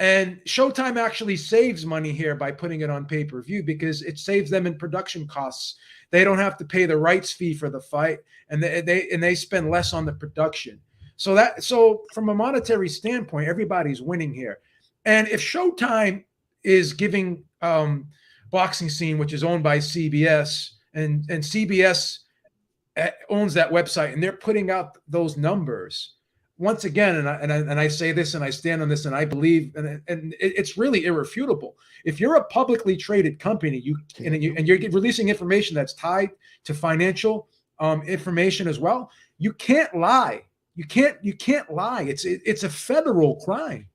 Speaker 2: And Showtime actually saves money here by putting it on pay-per-view because it saves them in production costs. They don't have to pay the rights fee for the fight, and they spend less on the production. So from a monetary standpoint, everybody's winning here. And if Showtime is giving Boxing Scene, which is owned by CBS, and CBS owns that website, and they're putting out those numbers. Once again, and I say this, and I stand on this, and I believe, and it's really irrefutable. If you're a publicly traded company, and you're releasing information that's tied to financial information as well, you can't lie. You can't lie. It's a federal crime.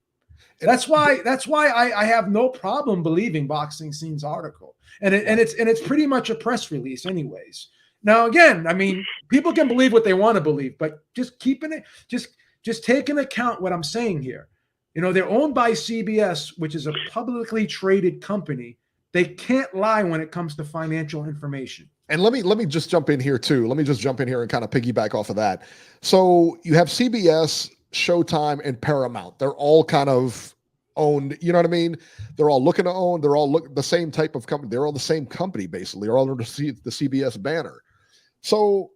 Speaker 2: That's why I have no problem believing Boxing Scene's article, and it's pretty much a press release, anyways. Now, again, I mean, people can believe what they want to believe, but just take into account what I'm saying here. You know, they're owned by CBS, which is a publicly traded company. They can't lie when it comes to financial information.
Speaker 1: And let me just jump in here too. Let me just jump in here and kind of piggyback off of that. So you have CBS, Showtime, and Paramount. They're all kind of owned. You know what I mean? They're all looking to own. They're all the same type of company. They're all the same company basically. They're all under the CBS banner. So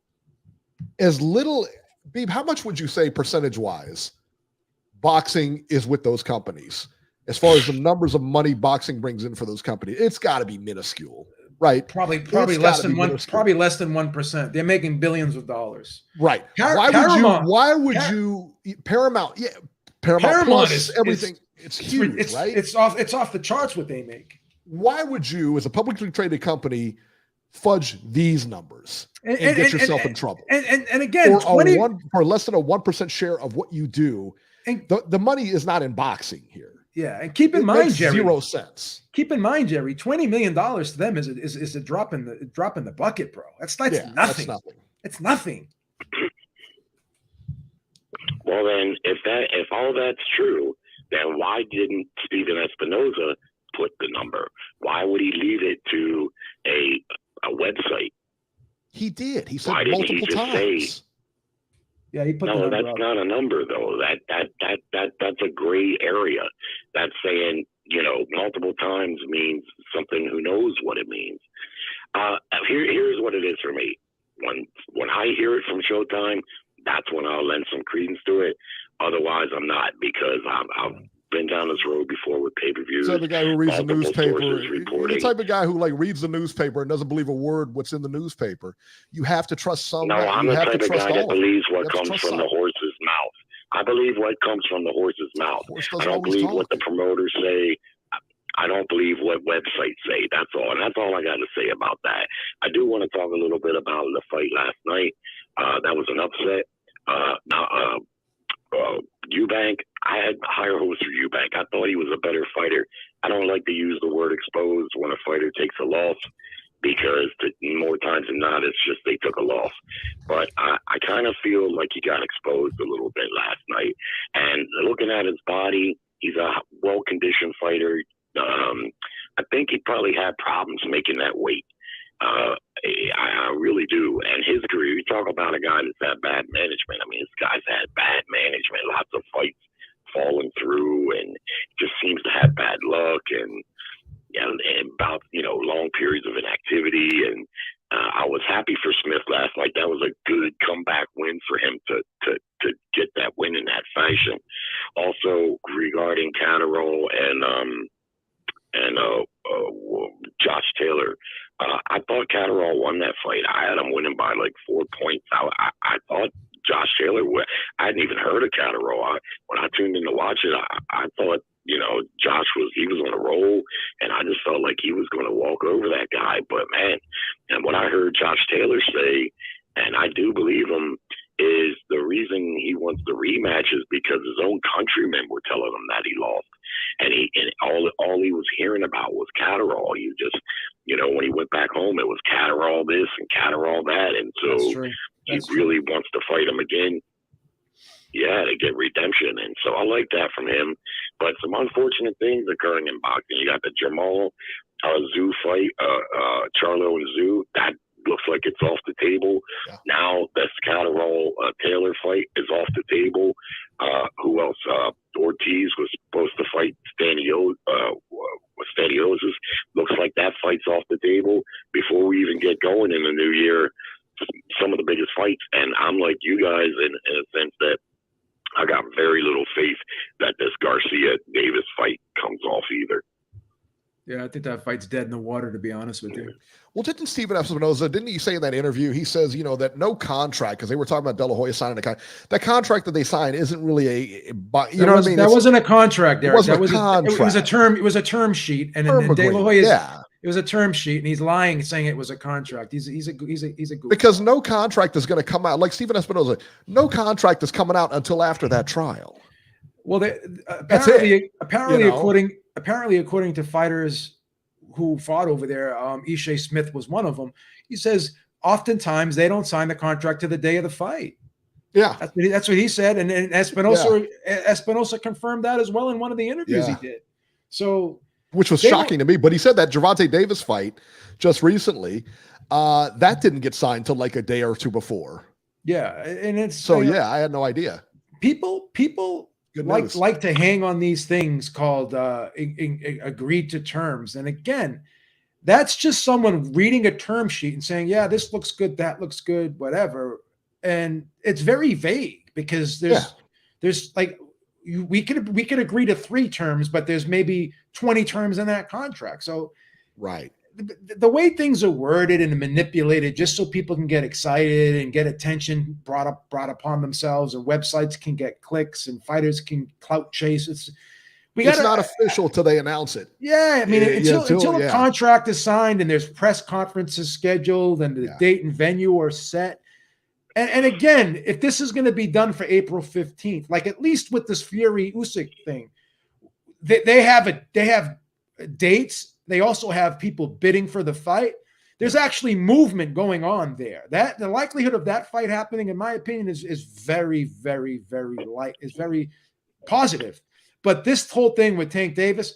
Speaker 1: as little, Beeb, how much would you say percentage-wise boxing is with those companies? As far as the numbers of money boxing brings in for those companies, it's got to be minuscule, right?
Speaker 2: Probably less than 1%. Probably less than 1%. They're making billions of dollars.
Speaker 1: Right. Why would you Paramount? Yeah, Paramount Plus is everything. It's huge, right?
Speaker 2: It's off the charts what they make.
Speaker 1: Why would you, as a publicly traded company, fudge these numbers and get yourself in trouble?
Speaker 2: And again,
Speaker 1: for less than a 1% share of what you do, the money is not in boxing here.
Speaker 2: Yeah, and keep in mind, Jerry,
Speaker 1: 0 cents.
Speaker 2: Keep in mind, Jerry, $20 million to them is a drop in the bucket, bro. That's nothing.
Speaker 1: That's nothing.
Speaker 2: It's nothing.
Speaker 4: Well, then, if all that's true, then why didn't Steven Espinoza put the number? Why would he leave it to a website?
Speaker 1: He did. He said multiple times.
Speaker 2: Yeah, he put
Speaker 4: no, that's not a number though. That's a gray area. That's saying, you know, multiple times means something. Who knows what it means? Here's what it is for me. When I hear it from Showtime, that's when I'll lend some credence to it. Otherwise, I'm not, because I've been down this road before with pay-per-views.
Speaker 1: So the guy who reads the newspaper, you're the type of guy who like reads the newspaper and doesn't believe a word what's in the newspaper. You have to trust someone.
Speaker 4: No, I'm the type of guy that believes what comes from the horse's mouth. I believe what comes from the horse's mouth. I don't believe what the promoters say. I don't believe what websites say. That's all. And that's all I got to say about that. I do want to talk a little bit about the fight last night. That was an upset. Eubank, I had higher hopes for Eubank. I thought he was a better fighter. I don't like to use the word exposed when a fighter takes a loss, because more times than not, it's just they took a loss. But I kind of feel like he got exposed a little bit last night. And looking at his body, he's a well-conditioned fighter. I think he probably had problems making that weight. I really do. And his career, you talk about a guy that's had bad management. I mean, this guy's had bad management, lots of fights falling through, and just seems to have bad luck and about, long periods of inactivity. And I was happy for Smith last night. That was a good comeback win for him to get that win in that fashion. Also, regarding Catterall and Josh Taylor, I thought Catterall won that fight. I had him winning by like 4 points. I thought Josh Taylor I hadn't even heard of Catterall. When I tuned in to watch it, I thought, Josh was on a roll, and I just felt like he was going to walk over that guy. But man, and what I heard Josh Taylor say, and I do believe him, is the reason he wants the rematch is because his own countrymen were telling him that he lost. And all he was hearing about was Catterall. He just, when he went back home, it was Catterall this and Catterall that. And so he really wants to fight him again. Yeah, to get redemption. And so I like that from him. But some unfortunate things occurring in boxing. You got the Jamal Zhu fight, Charlo and Zhu. That looks like it's off the table. Yeah. Now this Catterall Taylor fight is off the table. Who else? Ortiz was supposed to fight like you guys in a sense that I got very little faith that this Garcia Davis fight comes off either.
Speaker 2: Yeah, I think that fight's dead in the water, to be honest with you.
Speaker 1: Well, didn't Stephen Espinoza, didn't he say in that interview, he says, you know, that no contract, because they were talking about De La Hoya signing that contract that they signed isn't really you know what I mean?
Speaker 2: That wasn't a contract, Derek.
Speaker 1: It was
Speaker 2: a term sheet, and then De La Hoya's, it was a term sheet, and he's lying, saying it was a contract. He's a good
Speaker 1: because no contract is going to come out, like Stephen Espinoza, no contract is coming out until after that trial.
Speaker 2: Well, apparently, according to fighters who fought over there, Ishe Smith was one of them. He says oftentimes they don't sign the contract to the day of the fight.
Speaker 1: Yeah,
Speaker 2: that's what he said, and Espinosa confirmed that as well in one of the interviews he did. So, which was shocking
Speaker 1: to me. But he said that Gervonta Davis fight just recently, that didn't get signed till like a day or two before.
Speaker 2: Yeah, and it's
Speaker 1: so I had no idea.
Speaker 2: People like to hang on these things called agreed to terms. And again, that's just someone reading a term sheet and saying, yeah, this looks good, that looks good, whatever. And it's very vague because there's like we could agree to 3 terms, but there's maybe 20 terms in that contract. So the way things are worded and manipulated just so people can get excited and get attention brought upon themselves, and websites can get clicks and fighters can clout chase. It's
Speaker 1: not official till they announce it.
Speaker 2: Yeah, I mean, until a contract is signed and there's press conferences scheduled and the date and venue are set. And again, if this is going to be done for April 15th, like at least with this Fury Usyk thing, they have dates. They also have people bidding for the fight. There's actually movement going on there. That the likelihood of that fight happening, in my opinion, is very, very, very light. Is very positive. But this whole thing with Tank Davis,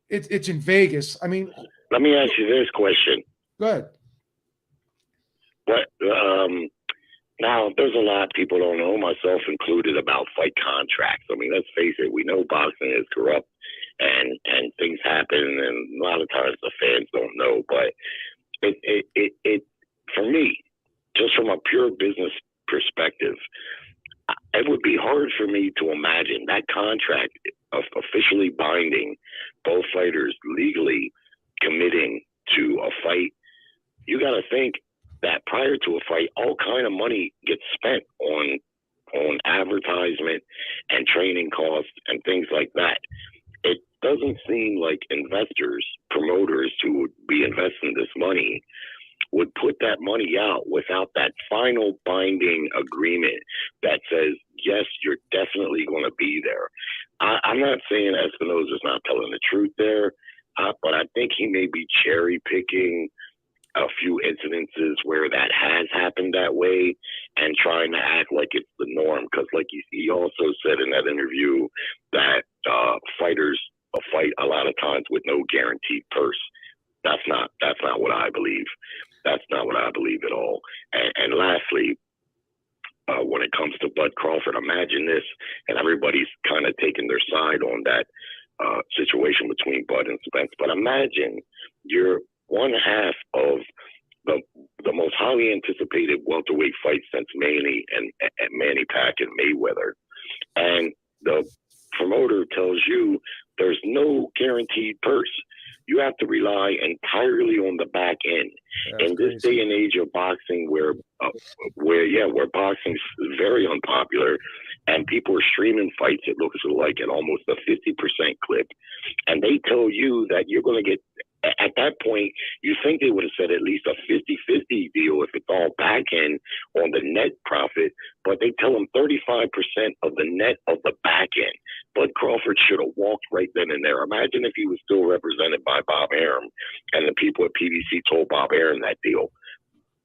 Speaker 2: it's in Vegas. I mean,
Speaker 4: let me ask you this question.
Speaker 2: Go ahead.
Speaker 4: But now there's a lot people don't know, myself included, about fight contracts. I mean, let's face it. We know boxing is corrupt. And things happen, and a lot of times the fans don't know. But it for me, just from a pure business perspective, it would be hard for me to imagine that contract of officially binding both fighters legally committing to a fight. You got to think that prior to a fight, all kind of money gets spent on advertisement and training costs and things like that. It doesn't seem like investors, promoters who would be investing this money would put that money out without that final binding agreement that says, yes, you're definitely going to be there. I'm not saying Espinoza's not telling the truth there, but I think he may be cherry picking a few incidences where that has happened that way and trying to act like it's the norm. Because like he also said in that interview that fighters fight a lot of times with no guaranteed purse. That's not what I believe. That's not what I believe at all. And lastly, when it comes to Bud Crawford, imagine this, and everybody's kind of taking their side on that situation between Bud and Spence. But imagine you're one half of the most highly anticipated welterweight fight since Manny Pac and Mayweather, and the promoter tells you there's no guaranteed purse. You have to rely entirely on the back end. In this day and age of boxing where boxing's very unpopular and people are streaming fights, it looks like at almost a 50% clip. And they tell you that you're going to get, at that point, you think they would have said at least a 50-50 deal if it's all back end on the net profit, but they tell them 35% of the net of the back end. Bud Crawford should have walked right then and there. Imagine if he was still represented by Bob Arum and the people at PBC told Bob Arum that deal.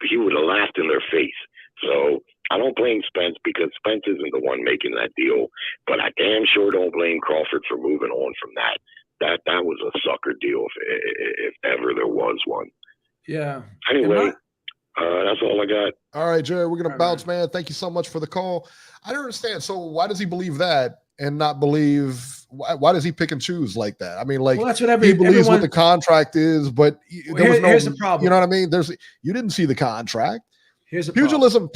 Speaker 4: He would have laughed in their face. So I don't blame Spence because Spence isn't the one making that deal, but I damn sure don't blame Crawford for moving on from that. That was a sucker deal if ever there was one.
Speaker 2: Yeah.
Speaker 4: Anyway, that's all I got.
Speaker 1: All right, Jerry, we're going to bounce, man. Thank you so much for the call. I don't understand. So why does he believe that and not believe – why does he pick and choose like that? I mean, like,
Speaker 2: well, that's what
Speaker 1: he believes what the contract is, but
Speaker 2: here's the problem.
Speaker 1: You know what I mean? You didn't see the contract.
Speaker 2: Here's a
Speaker 1: pugilism.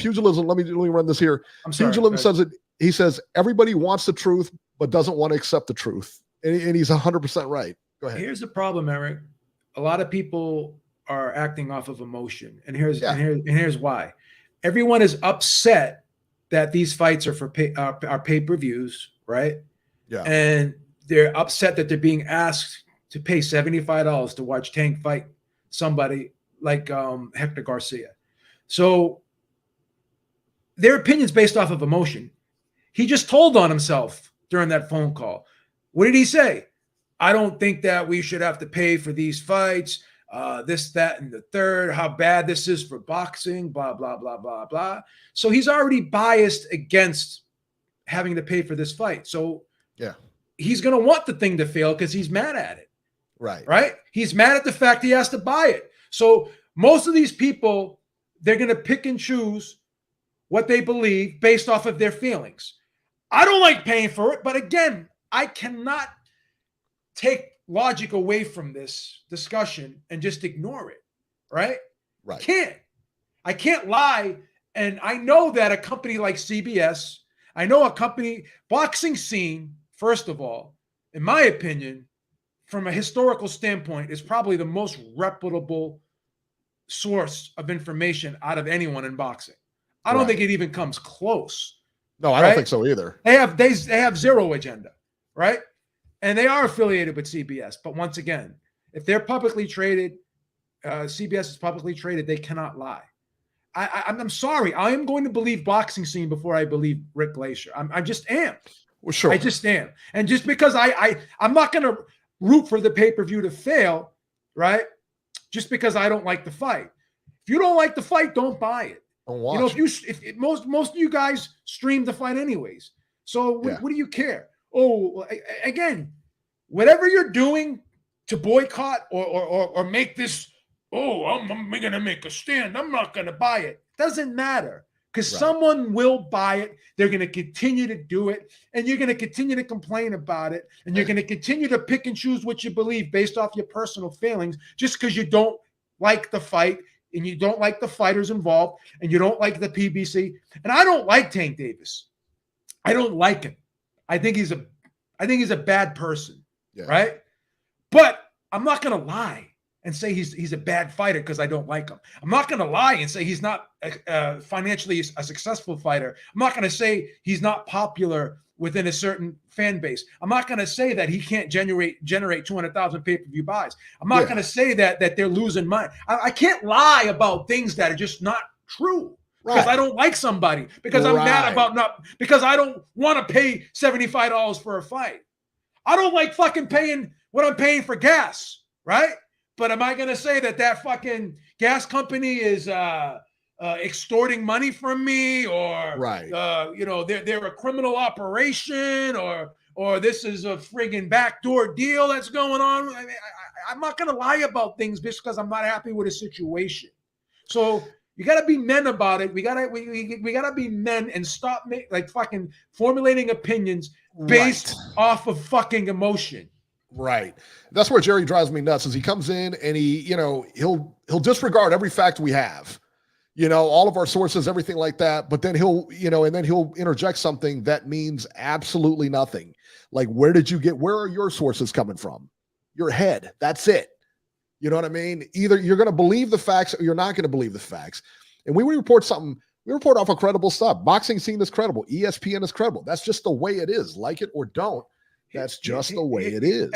Speaker 1: Let me run this here.
Speaker 2: I'm sorry.
Speaker 1: Pugilism says it. He says everybody wants the truth, but doesn't want to accept the truth, and he's 100% right. Go ahead.
Speaker 2: Here's the problem, Eric. A lot of people are acting off of emotion, and here's why. Everyone is upset that these fights are for pay-per-views, right?
Speaker 1: Yeah,
Speaker 2: and they're upset that they're being asked to pay $75 to watch Tank fight somebody like Hector Garcia. So their opinion's based off of emotion. He just told on himself during that phone call. What did he say? I don't think that we should have to pay for these fights, this, that, and the third, how bad this is for boxing, blah, blah, blah, blah, blah. So he's already biased against having to pay for this fight. So
Speaker 1: yeah,
Speaker 2: he's going to want the thing to fail because he's mad at it.
Speaker 1: Right.
Speaker 2: He's mad at the fact he has to buy it. So most of these people, they're going to pick and choose what they believe based off of their feelings. I don't like paying for it, but again, I cannot take logic away from this discussion and just ignore it, right? I can't lie. And I know that a company like CBS, I know a company, boxing scene, first of all, in my opinion, from a historical standpoint, is probably the most reputable source of information out of anyone in boxing. I don't think it even comes close.
Speaker 1: No, I don't think so either.
Speaker 2: They have zero agenda, right? And they are affiliated with CBS. But once again, if they're publicly traded, CBS is publicly traded, they cannot lie. I'm sorry. I am going to believe boxing scene before I believe Rick Glacier. I just am.
Speaker 1: Well, sure.
Speaker 2: I just am. And just because I'm not going to root for the pay-per-view to fail, right? Just because I don't like the fight. If you don't like the fight, don't buy it.
Speaker 1: Don't watch.
Speaker 2: If most of you guys stream the fight anyways. So what do you care? Oh, again, whatever you're doing to boycott or make this, I'm going to make a stand, I'm not going to buy it. Doesn't matter, because someone will buy it. They're going to continue to do it, and you're going to continue to complain about it, and you're going to continue to pick and choose what you believe based off your personal feelings just because you don't like the fight and you don't like the fighters involved and you don't like the PBC. And I don't like Tank Davis. I don't like him. I think he's a bad person, right? But I'm not going to lie and say he's a bad fighter because I don't like him. I'm not going to lie and say he's not financially a successful fighter. I'm not going to say he's not popular within a certain fan base. I'm not going to say that he can't generate 200,000 pay-per-view buys. I'm not going to say that they're losing money. I can't lie about things that are just not true. Because I don't like somebody, because I'm mad about because I don't want to pay $75 for a fight. I don't like fucking paying what I'm paying for gas, right? But am I going to say that fucking gas company is extorting money from me, or they're a criminal operation, or this is a friggin' backdoor deal that's going on? I mean, I'm not going to lie about things just because I'm not happy with a situation. So you got to be men about it. We got to be men and stop fucking formulating opinions based off of fucking emotion.
Speaker 1: Right. That's where Jerry drives me nuts, is he comes in and he'll disregard every fact we have, all of our sources, everything like that. But then he'll interject something that means absolutely nothing. Like, where are your sources coming from? Your head. That's it. You know what I mean? Either you're going to believe the facts or you're not going to believe the facts. And when we report something, we report off of credible stuff. Boxing scene is credible. ESPN is credible. That's just the way it is. Like it or don't. That's just the way it is.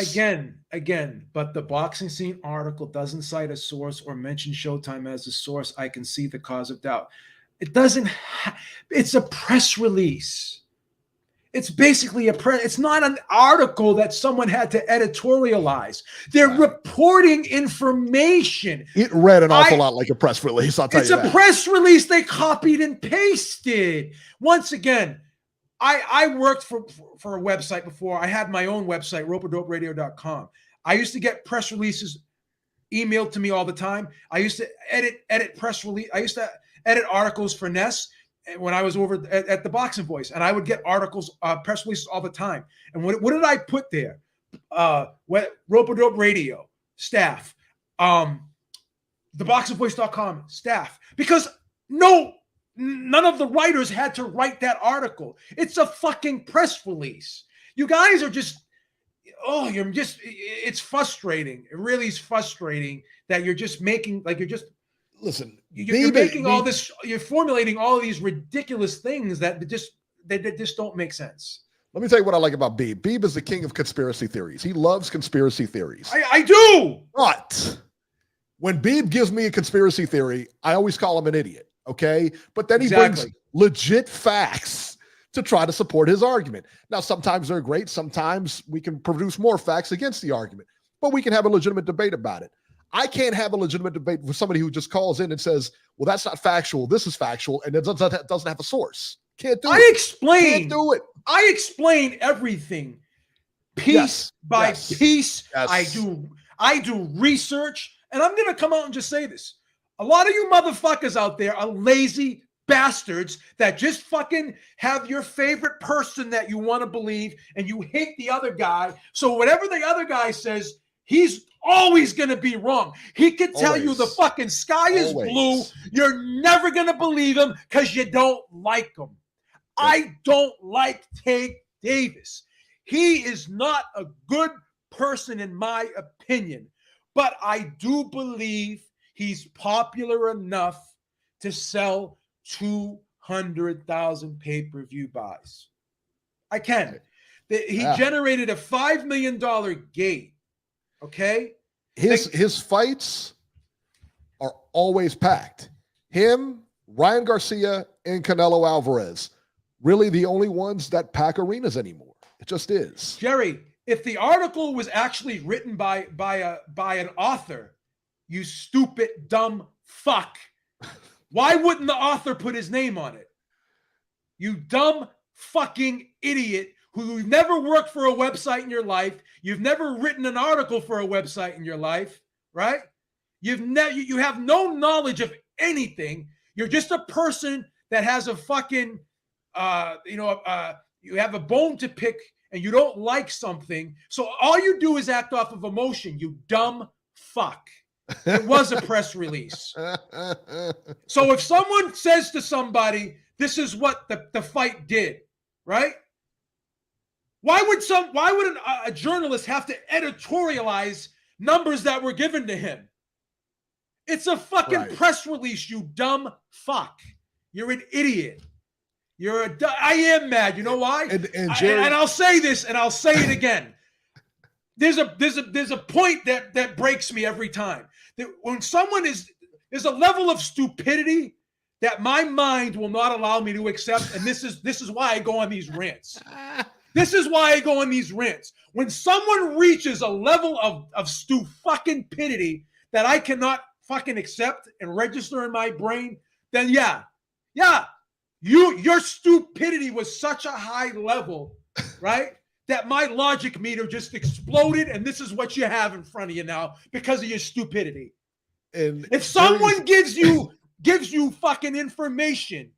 Speaker 2: Again, but the boxing scene article doesn't cite a source or mention Showtime as a source. I can see the cause of doubt. It doesn't. It's a press release. It's basically it's not an article that someone had to editorialize. They're reporting information.
Speaker 1: It read an awful lot like a press release, I'll tell you that.
Speaker 2: It's a press release they copied and pasted. Once again, I worked for a website before. I had my own website, ropadoperadio.com. I used to get press releases emailed to me all the time. I used to edit press release. I used to edit articles for Ness when I was over at the Boxing Voice, and I would get articles, press releases all the time. And what did I put there? Rope-a-dope radio staff, theboxingvoice.com staff, because None of the writers had to write that article. It's a fucking press release. You guys are just, it's frustrating. It really is frustrating that you're just making, like,
Speaker 1: listen,
Speaker 2: you're making all this, you're formulating all these ridiculous things that just don't make sense.
Speaker 1: Let me tell you what I like about Beeb. Beeb is the king of conspiracy theories. He loves conspiracy theories.
Speaker 2: I do.
Speaker 1: But when Beeb gives me a conspiracy theory, I always call him an idiot, okay? But then he brings legit facts to try to support his argument. Now, sometimes they're great. Sometimes we can produce more facts against the argument. But we can have a legitimate debate about it. I can't have a legitimate debate with somebody who just calls in and says, well, that's not factual. This is factual. And it doesn't have a source. Can't do it. Can't do it.
Speaker 2: I explain everything piece by piece. Yes. I do research. And I'm going to come out and just say this. A lot of you motherfuckers out there are lazy bastards that just fucking have your favorite person that you want to believe and you hate the other guy. So whatever the other guy says, he's always going to be wrong. He can tell you the fucking sky is blue. You're never going to believe him because you don't like him. I don't like Tank Davis. He is not a good person in my opinion, but I do believe he's popular enough to sell 200,000 pay-per-view buys. I can. He generated a $5 million gain. Okay?
Speaker 1: His fights are always packed. Him, Ryan Garcia, and Canelo Alvarez, really the only ones that pack arenas anymore. It just is.
Speaker 2: Jerry, if the article was actually written by an author, you stupid, dumb fuck, why wouldn't the author put his name on it? You dumb fucking idiot who've never worked for a website in your life. You've never written an article for a website in your life, right? You have no knowledge of anything. You're just a person that has a fucking, you have a bone to pick and you don't like something. So all you do is act off of emotion, you dumb fuck. It was a press release. So if someone says to somebody, this is what the fight did, right? Why would a journalist have to editorialize numbers that were given to him? It's a fucking press release, you dumb fuck. You're an idiot. I am mad. You know why? And I'll say this, and I'll say it again. There's a point that breaks me every time. That when someone there's a level of stupidity that my mind will not allow me to accept, and this is why I go on these rants. This is why I go on these rants. When someone reaches a level of stu-fucking-pidity that I cannot fucking accept and register in my brain, then your stupidity was such a high level, right? That my logic meter just exploded, and this is what you have in front of you now because of your stupidity. And if someone gives you fucking information,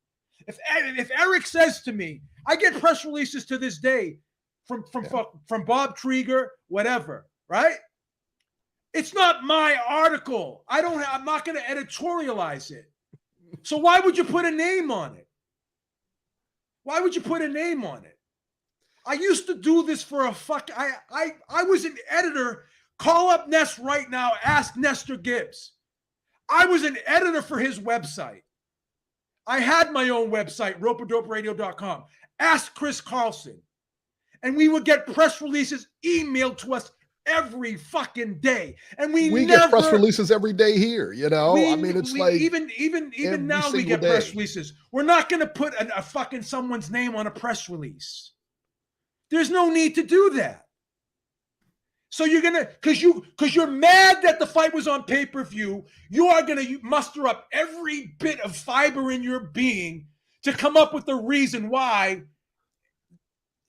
Speaker 2: if Eric says to me, I get press releases to this day from Bob Krieger, whatever, right? It's not my article. I'm not going to editorialize it. So why would you put a name on it? Why would you put a name on it? I used to do this for I was an editor. Call up Ness right now. Ask Nestor Gibbs. I was an editor for his website. I had my own website, ropeadoperadio.com. Ask Chris Carlson. And we would get press releases emailed to us every fucking day. And we
Speaker 1: get press releases every day here, you know?
Speaker 2: Even now we get press releases. We're not going to put a fucking someone's name on a press release. There's no need to do that. So you're going to, because you're mad that the fight was on pay-per-view, you are going to muster up every bit of fiber in your being to come up with the reason why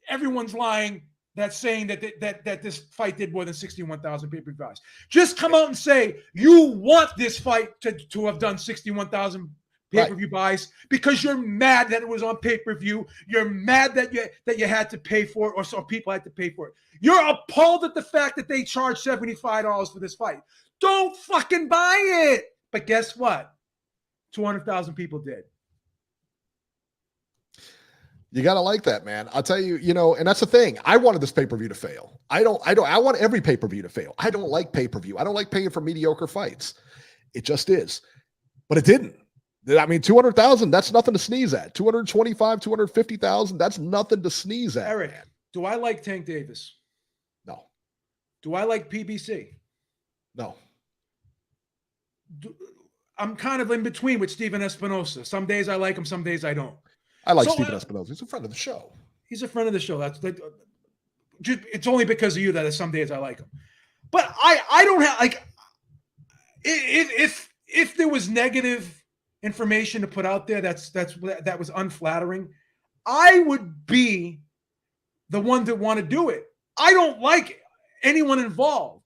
Speaker 2: everyone's lying that's saying that this fight did more than 61,000 pay-per-view buys. Just come out and say you want this fight to have done 61,000 pay-per-view buys because you're mad that it was on pay-per-view. You're mad that you had to pay for it, or so people had to pay for it. You're appalled at the fact that they charged $75 for this fight. Don't fucking buy it. But guess what? 200,000 people did.
Speaker 1: You got to like that, man. I'll tell you, and that's the thing. I wanted this pay-per-view to fail. I want every pay-per-view to fail. I don't like pay-per-view. I don't like paying for mediocre fights. It just is. But it didn't. I mean, 200,000, that's nothing to sneeze at. 225, 250,000, that's nothing to sneeze at.
Speaker 2: Eric,
Speaker 1: man.
Speaker 2: do I like Tank Davis?
Speaker 1: No.
Speaker 2: Do I like PBC?
Speaker 1: No.
Speaker 2: I'm kind of in between with Steven Espinosa. Some days I like him, some days I don't.
Speaker 1: I like Steven Espinosa. He's a friend of the show.
Speaker 2: He's a friend of the show. It's only because of you that some days I like him. But I don't have, like, if there was negative information to put out there that was unflattering, I would be the one that want to do it. I don't like anyone involved,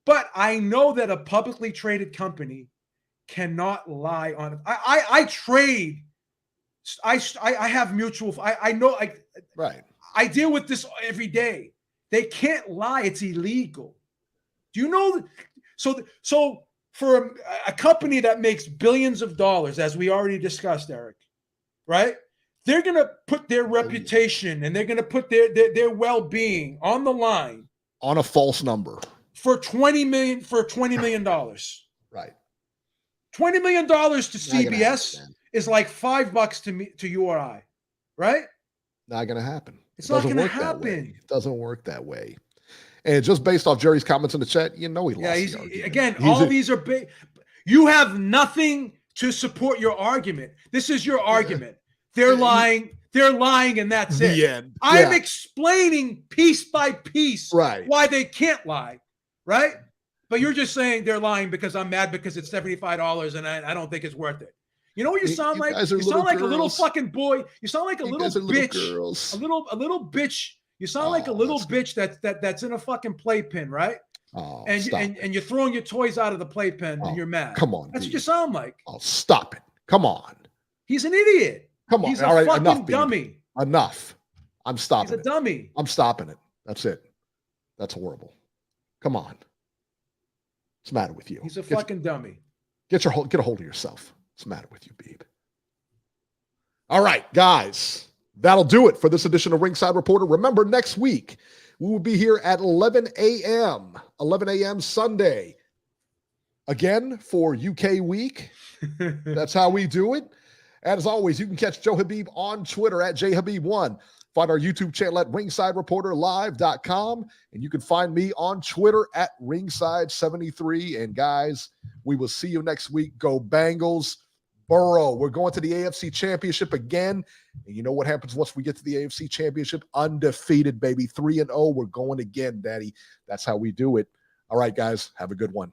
Speaker 2: but I know that a publicly traded company cannot lie on it. I trade. I have mutual. I know.
Speaker 1: Right.
Speaker 2: I deal with this every day. They can't lie. It's illegal. Do you know? So for a company that makes billions of dollars, as we already discussed, Eric, right? They're going to put their reputation and they're going to put their well-being on the line
Speaker 1: on a false number
Speaker 2: for $20 million.
Speaker 1: Right.
Speaker 2: $20 million to CBS is like $5 to me, to you or I, right?
Speaker 1: Not going to happen.
Speaker 2: It's not going to happen.
Speaker 1: It doesn't work that way. And just based off Jerry's comments in the chat, he lost.
Speaker 2: Yeah, these are big. You have nothing to support your argument. This is your argument. They're lying. They're lying, and that's it.
Speaker 1: The end.
Speaker 2: I'm explaining piece by piece why they can't lie, right? But you're just saying they're lying because I'm mad because it's $75 and I don't think it's worth it. You know what you sound like? You sound like a little fucking boy. You sound like a little bitch. A little bitch. You sound like a little bitch that's in a fucking playpen, right?
Speaker 1: Oh,
Speaker 2: and you're throwing your toys out of the playpen and you're mad.
Speaker 1: Come on.
Speaker 2: That's what you sound like.
Speaker 1: Oh, stop it. Come on.
Speaker 2: He's an idiot.
Speaker 1: Come on.
Speaker 2: He's a fucking dummy.
Speaker 1: Enough. I'm stopping it.
Speaker 2: He's a dummy.
Speaker 1: I'm stopping it. That's it. That's horrible. Come on. What's the matter with you?
Speaker 2: He's a fucking dummy.
Speaker 1: Get a hold of yourself. What's the matter with you, Beeb? All right, guys. That'll do it for this edition of Ringside Reporter. Remember, next week, we will be here at 11 a.m. Sunday. Again, for UK week. That's how we do it. And as always, you can catch Joe Habib on Twitter at JHabib1. Find our YouTube channel at ringsidereporterlive.com. And you can find me on Twitter at ringside73. And guys, we will see you next week. Go Bengals. Burrow. We're going to the AFC Championship again. And you know what happens once we get to the AFC Championship? Undefeated, baby. 3-0. We're going again, Daddy. That's how we do it. All right, guys. Have a good one.